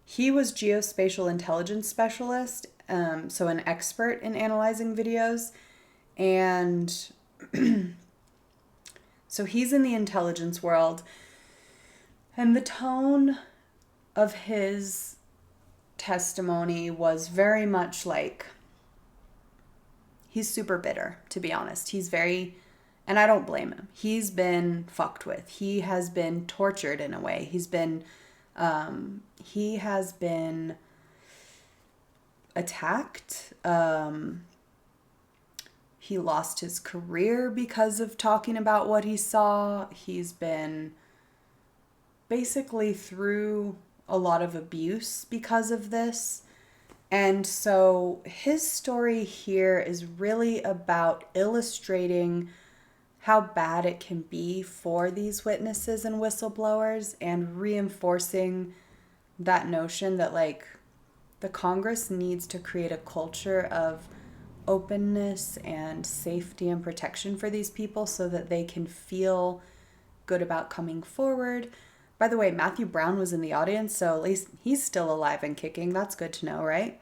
He was geospatial intelligence specialist, so an expert in analyzing videos. And So he's in the intelligence world, and the tone of his testimony was very much like, he's super bitter, to be honest. He's very, and I don't blame him. He's been fucked with. He has been tortured in a way. He has been attacked. He lost his career because of talking about what he saw. He's been basically through a lot of abuse because of this. And so his story here is really about illustrating how bad it can be for these witnesses and whistleblowers, and reinforcing that notion that, like, the Congress needs to create a culture of openness and safety and protection for these people so that they can feel good about coming forward. By the way, Matthew Brown was in the audience, so at least he's still alive and kicking. That's good to know, right?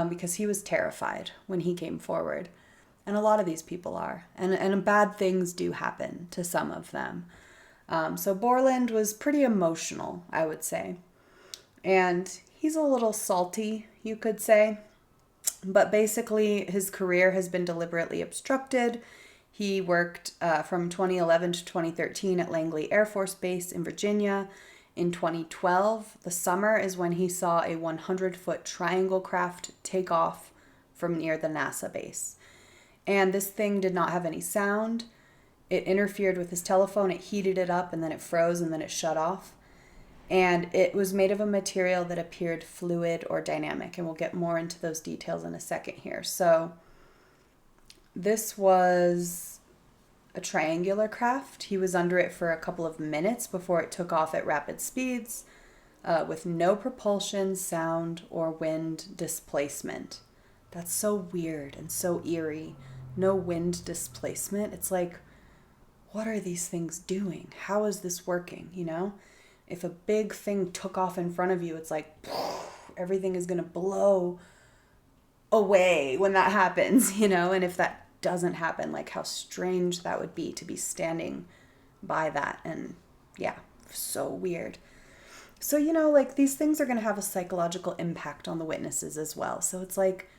Because he was terrified when he came forward. And a lot of these people are. And bad things do happen to some of them. So Borland was pretty emotional, I would say. And he's a little salty, you could say. But basically, his career has been deliberately obstructed. He worked from 2011 to 2013 at Langley Air Force Base in Virginia. In 2012, the summer, is when he saw a 100-foot triangle craft take off from near the NASA base. And this thing did not have any sound. It interfered with his telephone, it heated it up, and then it froze, and then it shut off. And it was made of a material that appeared fluid or dynamic, and we'll get more into those details in a second here. So this was a triangular craft. He was under it for a couple of minutes before it took off at rapid speeds with no propulsion, sound, or wind displacement. That's so weird and so eerie. No wind displacement. It's like, what are these things doing? How is this working, you know? If a big thing took off in front of you, it's like everything is going to blow away when that happens, you know? And if that doesn't happen, like, how strange that would be to be standing by that. And yeah, so weird. So, you know, like, these things are going to have a psychological impact on the witnesses as well. So it's like,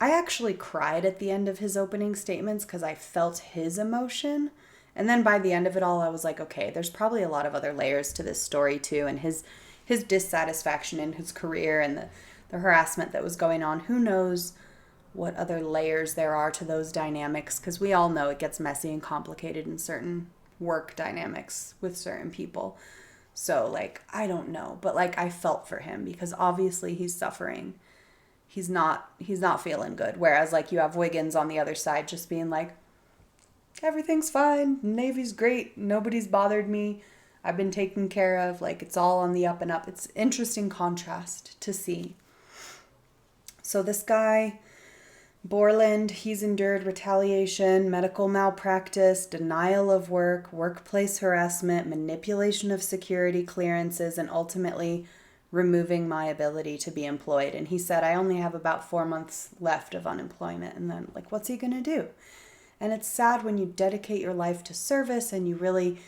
I actually cried at the end of his opening statements because I felt his emotion. And then by the end of it all, I was like, okay, there's probably a lot of other layers to this story too. And his dissatisfaction in his career and the harassment that was going on. Who knows what other layers there are to those dynamics? Because we all know it gets messy and complicated in certain work dynamics with certain people. So, like, I don't know. But, like, I felt for him because obviously he's suffering. He's not feeling good. Whereas, like, you have Wiggins on the other side just being like, everything's fine. Navy's great. Nobody's bothered me. I've been taken care of. Like, it's all on the up and up. It's interesting contrast to see. So this guy, Borland, he's endured retaliation, medical malpractice, denial of work, workplace harassment, manipulation of security clearances, and ultimately removing my ability to be employed. And he said, I only have about 4 months left of unemployment. And then, like, what's he going to do? And it's sad when you dedicate your life to service and you really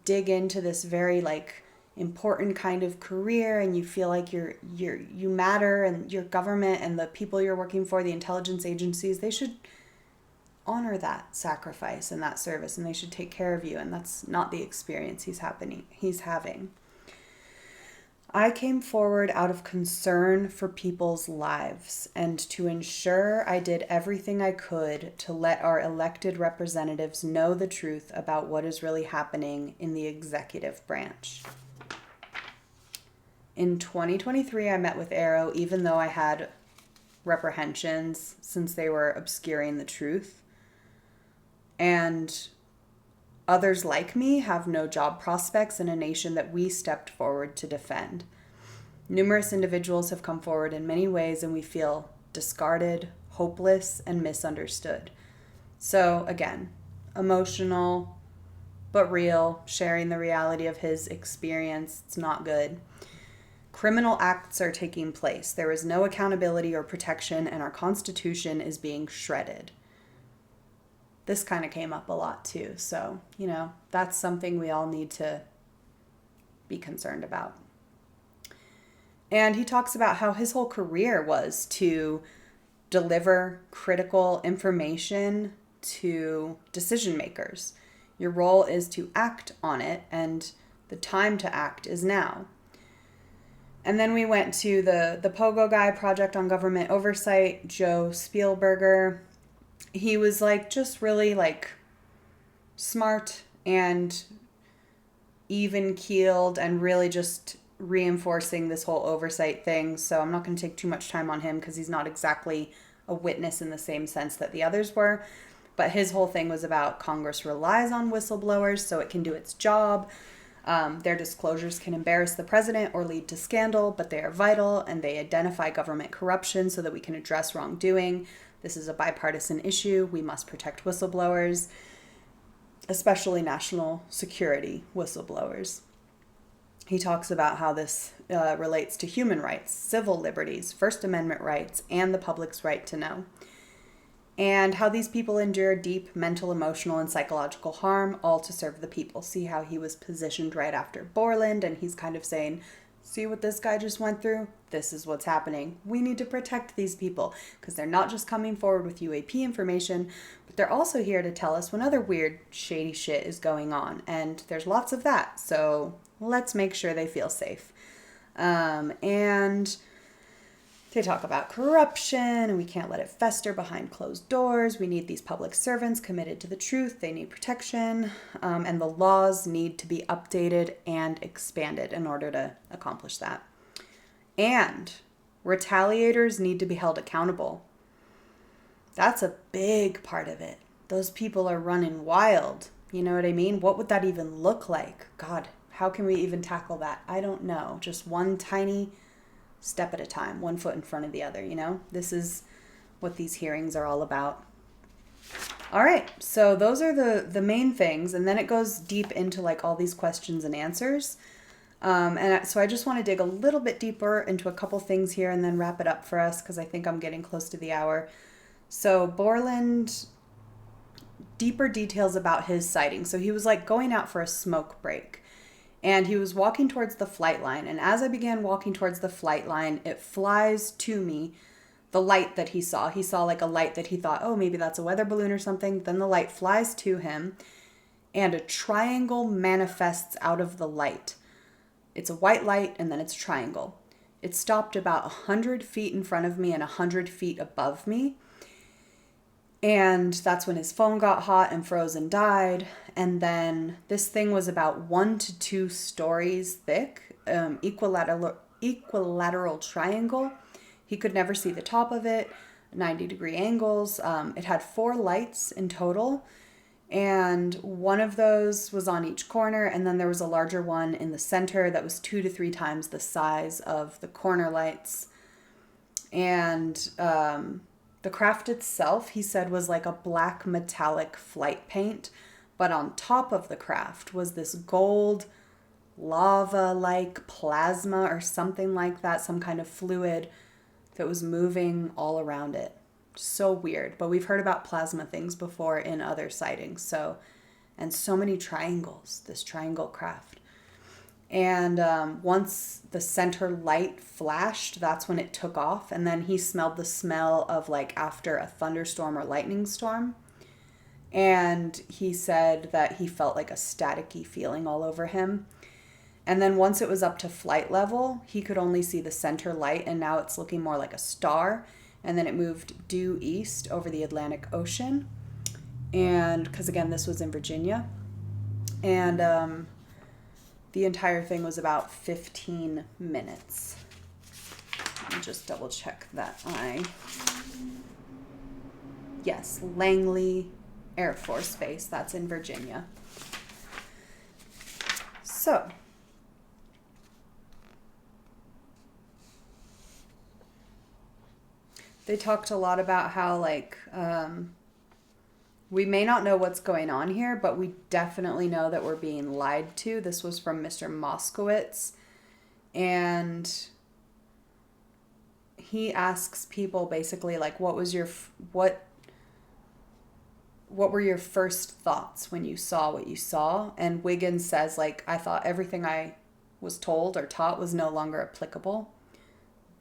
dig into this very, like, important kind of career, and you feel like you matter, and your government and the people you're working for, the intelligence agencies, they should honor that sacrifice and that service, and they should take care of you. And that's not the experience he's having. I came forward out of concern for people's lives and to ensure I did everything I could to let our elected representatives know the truth about what is really happening in the executive branch. In 2023, I met with Arrow, even though I had reprehensions since they were obscuring the truth. And others like me have no job prospects in a nation that we stepped forward to defend. Numerous individuals have come forward in many ways, and we feel discarded, hopeless, and misunderstood. So again, emotional, but real, sharing the reality of his experience. It's not good. Criminal acts are taking place. There is no accountability or protection, and our Constitution is being shredded. this kind of came up a lot too. So, that's something we all need to be concerned about. And he talks about how his whole career was to deliver critical information to decision makers. Your role is to act on it, and the time to act is now. And then we went to the POGO guy, Project on Government Oversight, Joe Spielberger. He was just really smart and even-keeled and really just reinforcing this whole oversight thing. So I'm not going to take too much time on him because he's not exactly a witness in the same sense that the others were. But his whole thing was about Congress relies on whistleblowers so it can do its job. Their disclosures can embarrass the president or lead to scandal, but they are vital and they identify government corruption so that we can address wrongdoing. This is a bipartisan issue. We must protect whistleblowers, especially national security whistleblowers. He talks about how this relates to human rights, civil liberties, First Amendment rights, and the public's right to know. And how these people endure deep mental, emotional, and psychological harm, all to serve the people. See how he was positioned right after Borland, and he's kind of saying, see what this guy just went through? This is what's happening. We need to protect these people because they're not just coming forward with UAP information, but they're also here to tell us when other weird, shady shit is going on. And there's lots of that. So let's make sure they feel safe. And they talk about corruption and we can't let it fester behind closed doors. We need these public servants committed to the truth. They need protection. And the laws need to be updated and expanded in order to accomplish that. And retaliators need to be held accountable. That's a big part of it. Those people are running wild. You know what I mean? What would that even look like? God, how can we even tackle that? I don't know. Just one tiny step at a time, one foot in front of the other, This is what these hearings are all about. All right, so those are the main things, and then it goes deep into all these questions and answers. So I just want to dig a little bit deeper into a couple things here and then wrap it up for us because I think I'm getting close to the hour. So Borland, deeper details about his sighting. So he was going out for a smoke break. And he was walking towards the flight line. And as I began walking towards the flight line, it flies to me the light that he saw. He saw a light that he thought, oh, maybe that's a weather balloon or something. Then the light flies to him and a triangle manifests out of the light. It's a white light and then it's a triangle. It stopped about 100 feet in front of me and 100 feet above me. And that's when his phone got hot and froze and died. And then this thing was about 1 to 2 stories thick, equilateral triangle. He could never see the top of it, 90-degree angles. It had 4 lights in total. And one of those was on each corner. And then there was a larger one in the center that was 2 to 3 times the size of the corner lights. And the craft itself, he said, was like a black metallic flight paint, but on top of the craft was this gold lava-like plasma or something like that, some kind of fluid that was moving all around it. So weird, but we've heard about plasma things before in other sightings. And so many triangles, this triangle craft. And once the center light flashed, that's when it took off. And then he smelled the smell of after a thunderstorm or lightning storm. And he said that he felt a staticky feeling all over him. And then once it was up to flight level, he could only see the center light. And now it's looking more like a star. And then it moved due east over the Atlantic Ocean. And because again, this was in Virginia. And the entire thing was about 15 minutes. Let me just double check that yes, Langley Air Force Base. That's in Virginia. So, they talked a lot about how we may not know what's going on here, but we definitely know that we're being lied to. This was from Mr. Moskowitz. And he asks people basically what what were your first thoughts when you saw what you saw? And Wiggins says, like, I thought everything I was told or taught was no longer applicable.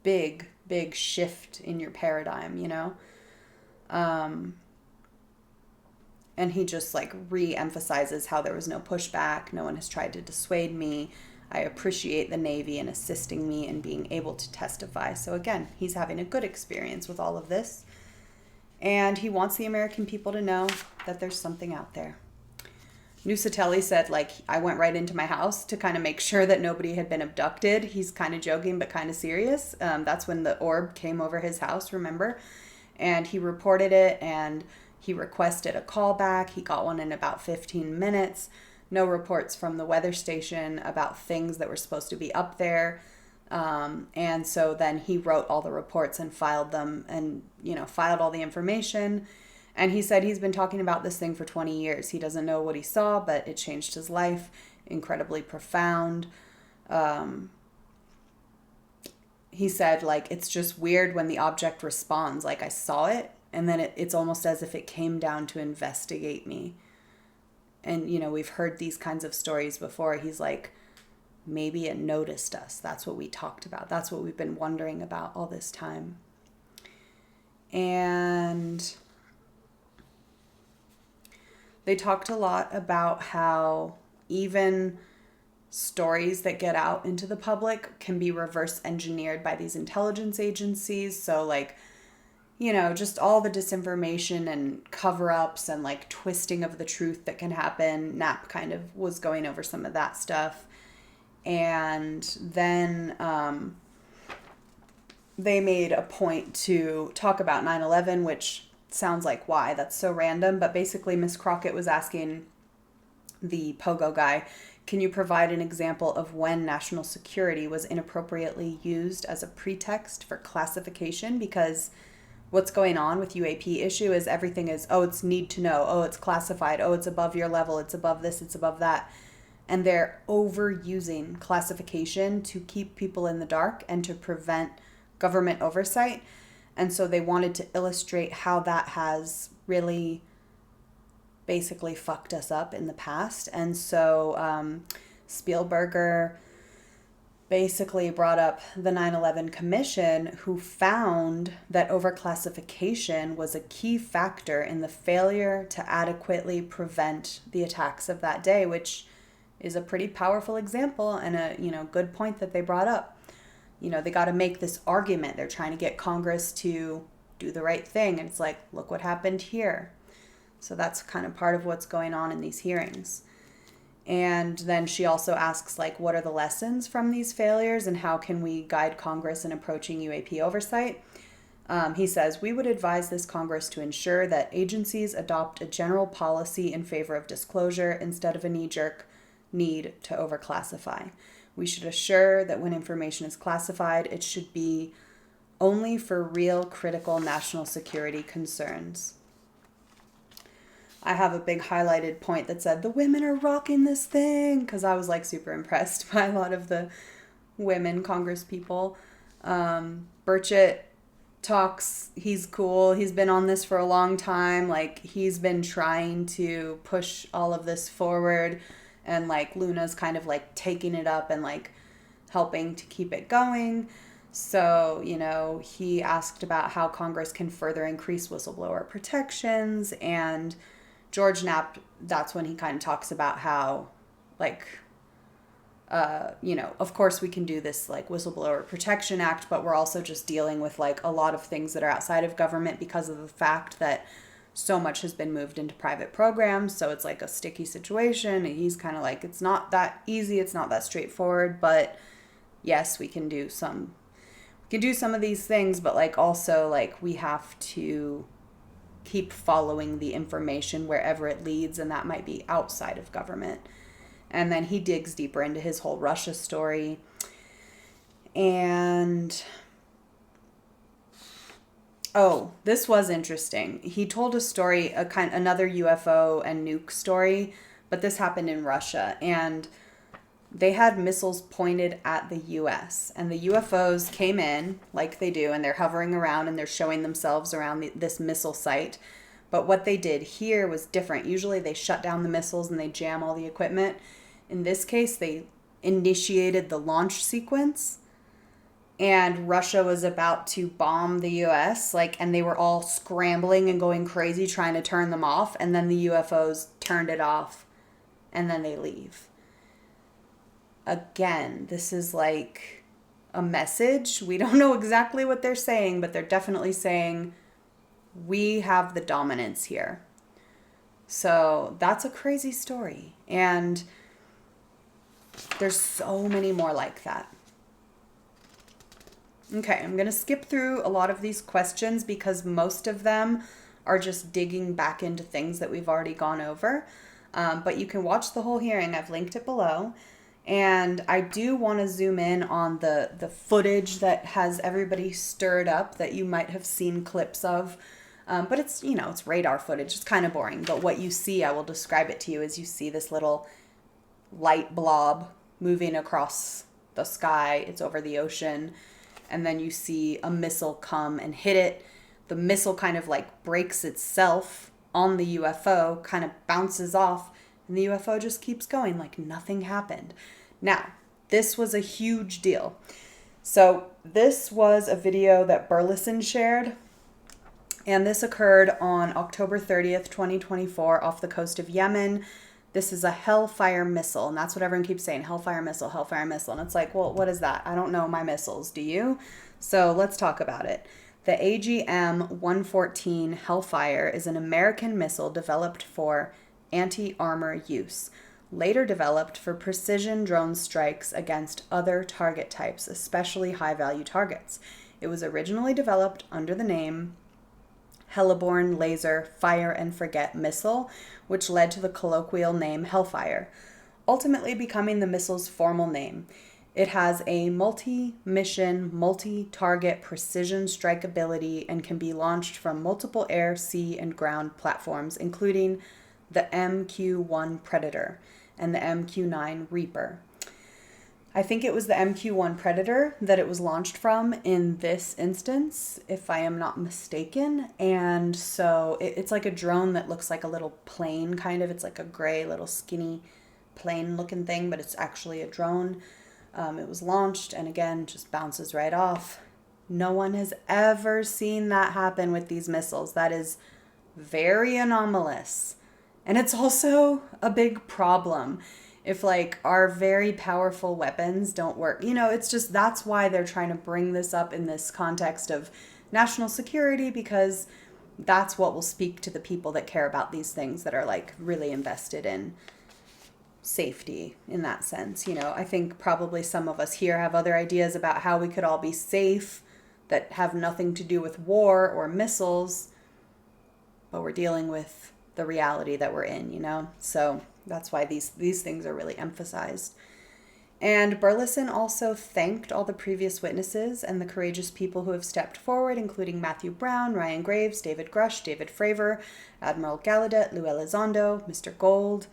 Big shift in your paradigm, you know? And he just like re-emphasizes how there was no pushback. No one has tried to dissuade me. I appreciate the Navy in assisting me in being able to testify. So again, he's having a good experience with all of this. And he wants the American people to know that there's something out there. Nuccetelli said, like, I went right into my house to kind of make sure that nobody had been abducted. He's kind of joking, but kind of serious. That's when the orb came over his house, remember? And he reported it, and he requested a callback. He got one in about 15 minutes. No reports from the weather station about things that were supposed to be up there. And so then he wrote all the reports and filed them and, filed all the information. And he said he's been talking about this thing for 20 years. He doesn't know what he saw, but it changed his life. Incredibly profound. He said, like, it's just weird when the object responds. Like, I saw it, and then it's almost as if it came down to investigate me. And, we've heard these kinds of stories before. He's like, maybe it noticed us. That's what we talked about. That's what we've been wondering about all this time. And they talked a lot about how even stories that get out into the public can be reverse engineered by these intelligence agencies. So like, just all the disinformation and cover-ups and like twisting of the truth that can happen. Knapp kind of was going over some of that stuff. And then they made a point to talk about 9/11, which sounds like why? That's so random. But basically, Miss Crockett was asking the Pogo guy, can you provide an example of when national security was inappropriately used as a pretext for classification? Because what's going on with UAP issue is everything is, it's need to know, it's classified, it's above your level, it's above this, it's above that. And they're overusing classification to keep people in the dark and to prevent government oversight. And so they wanted to illustrate how that has really basically fucked us up in the past. And so Spielberger basically brought up the 9/11 Commission, who found that overclassification was a key factor in the failure to adequately prevent the attacks of that day, which is a pretty powerful example and a good point that they brought up. They got to make this argument. They're trying to get Congress to do the right thing. And it's like, look what happened here. So that's kind of part of what's going on in these hearings. And then she also asks, like, what are the lessons from these failures and how can we guide Congress in approaching UAP oversight? He says, we would advise this Congress to ensure that agencies adopt a general policy in favor of disclosure instead of a knee-jerk need to overclassify. We should assure that when information is classified, it should be only for real critical national security concerns. I have a big highlighted point that said, the women are rocking this thing, because I was like super impressed by a lot of the women Congress people. Burchett talks, he's cool. He's been on this for a long time. Like, he's been trying to push all of this forward. And like Luna's kind of like taking it up and like helping to keep it going. So, he asked about how Congress can further increase whistleblower protections. And George Knapp, that's when he kind of talks about how, like, of course we can do this like Whistleblower Protection Act, but we're also just dealing with like a lot of things that are outside of government because of the fact that so much has been moved into private programs. So it's like a sticky situation. And he's kind of like, it's not that easy. It's not that straightforward, but yes, we can do some of these things, but like also like we have to keep following the information wherever it leads, and that might be outside of government. And then he digs deeper into his whole Russia story. And this was interesting. He told a story, another UFO and nuke story, but this happened in Russia, and they had missiles pointed at the U.S., and the UFOs came in like they do, and they're hovering around and they're showing themselves around this missile site. But what they did here was different. Usually they shut down the missiles and they jam all the equipment. In this case, they initiated the launch sequence, and Russia was about to bomb the US, and they were all scrambling and going crazy trying to turn them off, and then the UFOs turned it off, and then they leave. Again, this is like a message. We don't know exactly what they're saying, but they're definitely saying we have the dominance here. So that's a crazy story. And there's so many more like that. Okay, I'm going to skip through a lot of these questions because most of them are just digging back into things that we've already gone over. But you can watch the whole hearing. I've linked it below. And I do want to zoom in on the footage that has everybody stirred up that you might have seen clips of. But it's, it's radar footage. It's kind of boring. But what you see, I will describe it to you, as you see this little light blob moving across the sky. It's over the ocean. And then you see a missile come and hit it. The missile kind of breaks itself on the UFO, kind of bounces off, and the UFO just keeps going like nothing happened. Now, this was a huge deal. So this was a video that Burleson shared, and this occurred on October 30th, 2024 off the coast of Yemen. This is a Hellfire missile, and that's what everyone keeps saying, Hellfire missile, Hellfire missile. And it's like, well, what is that? I don't know my missiles. Do you? So let's talk about it. The AGM-114 Hellfire is an American missile developed for anti-armor use, later developed for precision drone strikes against other target types, especially high-value targets. It was originally developed under the name Heliborne Laser Fire and Forget Missile, which led to the colloquial name Hellfire, ultimately becoming the missile's formal name. It has a multi-mission, multi-target precision strike ability and can be launched from multiple air, sea, and ground platforms, including the MQ-1 Predator and the MQ-9 Reaper. I think it was the MQ-1 Predator that it was launched from in this instance, if I am not mistaken. And so it's like a drone that looks like a little plane, kind of. It's like a gray, little skinny plane looking thing, but it's actually a drone. It was launched and again, just bounces right off. No one has ever seen that happen with these missiles. That is very anomalous. And it's also a big problem if our very powerful weapons don't work. It's just, that's why they're trying to bring this up in this context of national security, because that's what will speak to the people that care about these things, that are really invested in safety in that sense. I think probably some of us here have other ideas about how we could all be safe that have nothing to do with war or missiles, but we're dealing with the reality that we're in, so that's why these things are really emphasized. And Burleson also thanked all the previous witnesses and the courageous people who have stepped forward, including Matthew Brown, Ryan Graves, David Grush, David Fravor, Admiral Gallaudet, Lou Elizondo, Mr. Gold.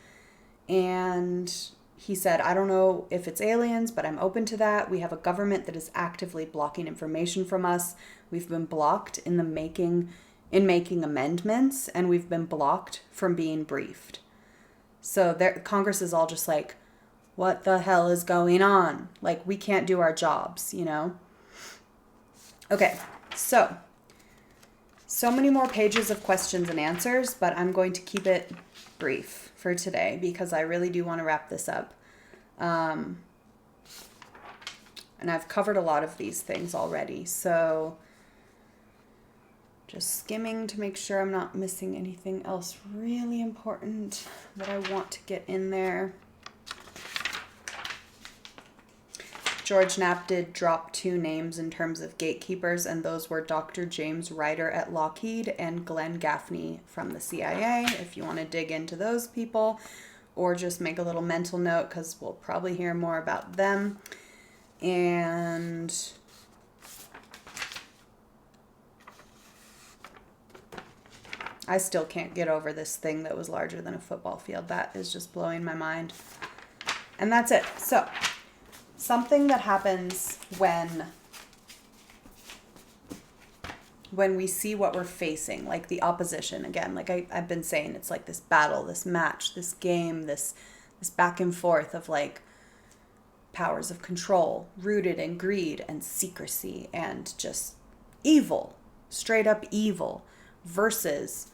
And he said, I don't know if it's aliens, but I'm open to that. We have a government that is actively blocking information from us. We've been blocked in making amendments, and we've been blocked from being briefed. So Congress is all just like, what the hell is going on? We can't do our jobs, Okay, so many more pages of questions and answers, but I'm going to keep it brief for today because I really do want to wrap this up. And I've covered a lot of these things already, so just skimming to make sure I'm not missing anything else really important that I want to get in there. George Knapp did drop 2 names in terms of gatekeepers, and those were Dr. James Ryder at Lockheed and Glenn Gaffney from the CIA, if you want to dig into those people, or just make a little mental note because we'll probably hear more about them. And I still can't get over this thing that was larger than a football field. That is just blowing my mind. And that's it. So, something that happens when when we see what we're facing, like the opposition, again, like I've been saying, it's like this battle, this match, this game, this back and forth of like powers of control rooted in greed and secrecy and just evil, straight up evil, versus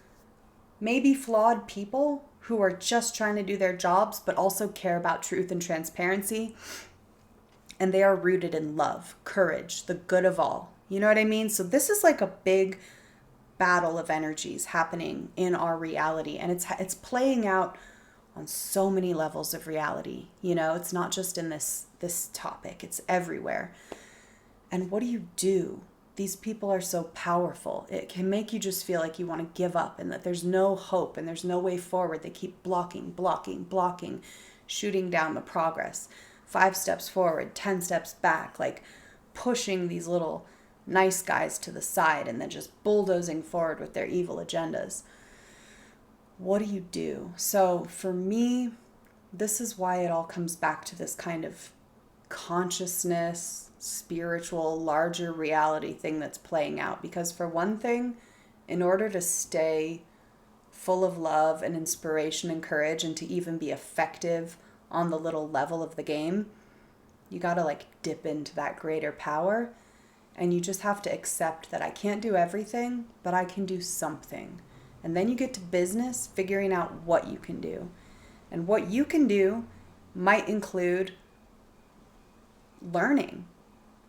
maybe flawed people who are just trying to do their jobs but also care about truth and transparency, and they are rooted in love, courage, the good of all. You know what I mean? So this is like a big battle of energies happening in our reality, and it's playing out on so many levels of reality. You know, it's not just in this topic, it's everywhere. And what do? These people are so powerful. It can make you just feel like you want to give up and that there's no hope and there's no way forward. They keep blocking, shooting down the progress. 5 steps forward, 10 steps back, like pushing these little nice guys to the side and then just bulldozing forward with their evil agendas. What do? So for me, this is why it all comes back to this kind of consciousness, spiritual, larger reality thing that's playing out. Because for one thing, in order to stay full of love and inspiration and courage and to even be effective on the little level of the game, you got to like dip into that greater power, and you just have to accept that I can't do everything, but I can do something. And then you get to business figuring out what you can do. And what you can do might include learning.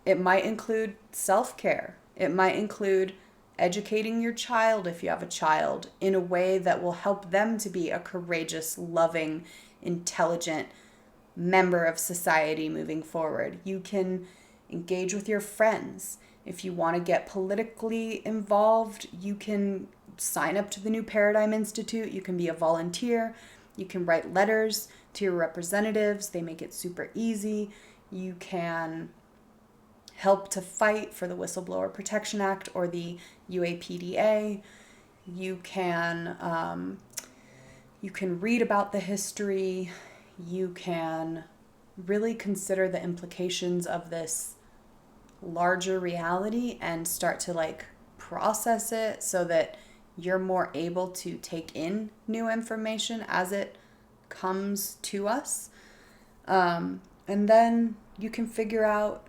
It might include self-care. It might include educating your child, if you have a child, in a way that will help them to be a courageous, loving, intelligent member of society moving forward. You can engage with your friends. If you want to get politically involved, you can sign up to the New Paradigm Institute. You can be a volunteer. You can write letters to your representatives. They make it super easy. You can help to fight for the Whistleblower Protection Act or the UAPDA. You can read about the history. You can really consider the implications of this larger reality and start to like process it so that you're more able to take in new information as it comes to us. And then you can figure out,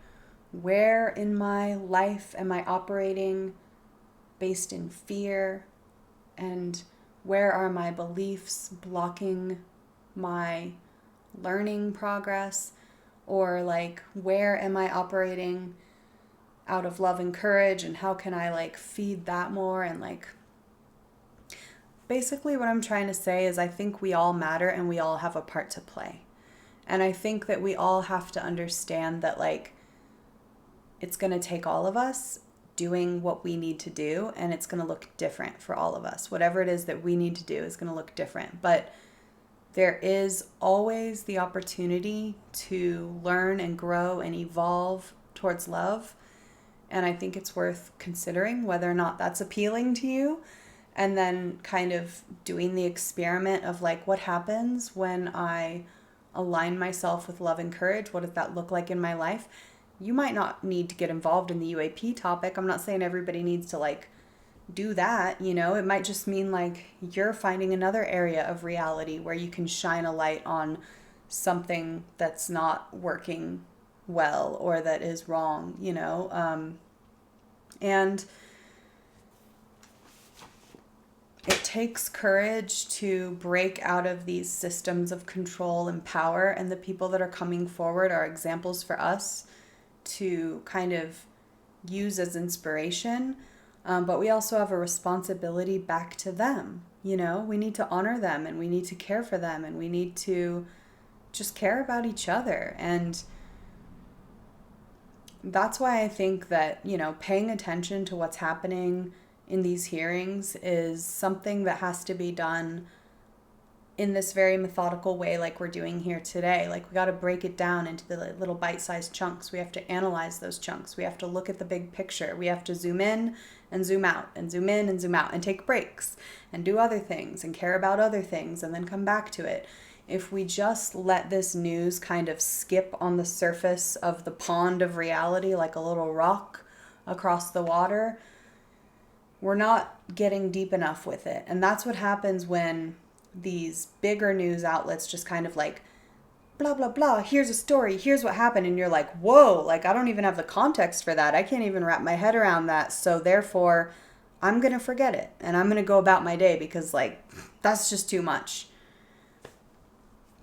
where in my life am I operating based in fear, and where are my beliefs blocking my learning progress, or like where am I operating out of love and courage, and how can I like feed that more. And like basically what I'm trying to say is I think we all matter and we all have a part to play. And I think that we all have to understand that like it's going to take all of us doing what we need to do, and it's going to look different for all of us. Whatever it is that we need to do is going to look different. But there is always the opportunity to learn and grow and evolve towards love. And I think it's worth considering whether or not that's appealing to you. And then kind of doing the experiment of like, what happens when I align myself with love and courage? What does that look like in my life? You might not need to get involved in the UAP topic. I'm not saying everybody needs to like do that, you know. It might just mean like you're finding another area of reality where you can shine a light on something that's not working well or that is wrong, you know. And it takes courage to break out of these systems of control and power, and the people that are coming forward are examples for us to kind of use as inspiration. But we also have a responsibility back to them. You know, we need to honor them, and we need to care for them, and we need to just care about each other. And that's why I think that, you know, paying attention to what's happening in these hearings is something that has to be done in this very methodical way, like we're doing here today. Like, we got to break it down into the little bite-sized chunks. We have to analyze those chunks. We have to look at the big picture. We have to zoom in and zoom out, and zoom in and zoom out, and take breaks and do other things and care about other things and then come back to it. If we just let this news kind of skip on the surface of the pond of reality like a little rock across the water, we're not getting deep enough with it. And that's what happens when these bigger news outlets just kind of like, blah, blah, blah, here's a story, here's what happened. And you're like, whoa, like I don't even have the context for that. I can't even wrap my head around that. So therefore, I'm going to forget it. And I'm going to go about my day because like, that's just too much.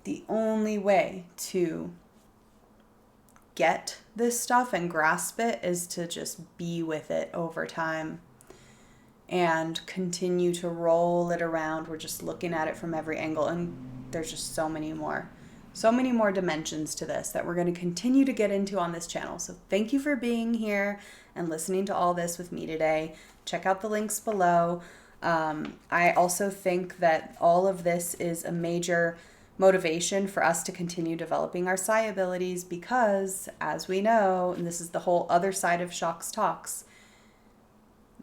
The only way to get this stuff and grasp it is to just be with it over time and continue to roll it around. We're just looking at it from every angle, and there's just so many more dimensions to this that we're going to continue to get into on this channel. So thank you for being here and listening to all this with me today. Check out the links below. I also think that all of this is a major motivation for us to continue developing our psi abilities because, as we know, and this is the whole other side of Shock's talks,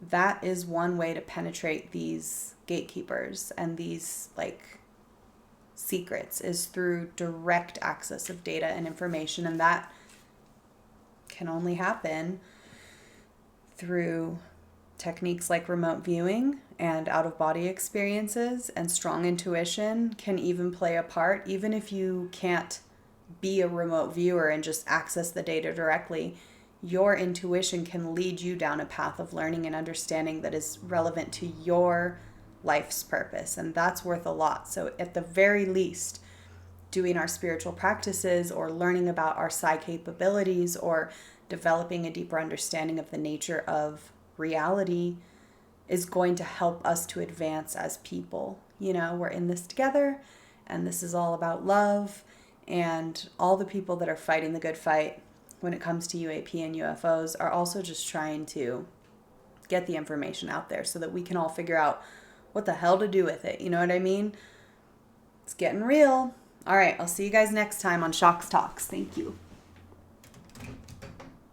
that is one way to penetrate these gatekeepers and these like secrets is through direct access of data and information, and that can only happen through techniques like remote viewing and out-of-body experiences, and strong intuition can even play a part. Even if you can't be a remote viewer and just access the data directly, your intuition can lead you down a path of learning and understanding that is relevant to your life's purpose, and that's worth a lot. So at the very least, doing our spiritual practices or learning about our psi capabilities or developing a deeper understanding of the nature of reality is going to help us to advance as people. You know, we're in this together, and this is all about love, and all the people that are fighting the good fight when it comes to UAP and UFOs are also just trying to get the information out there so that we can all figure out what the hell to do with it. You know what I mean? It's getting real. All right, I'll see you guys next time on Shock's Talks. Thank you.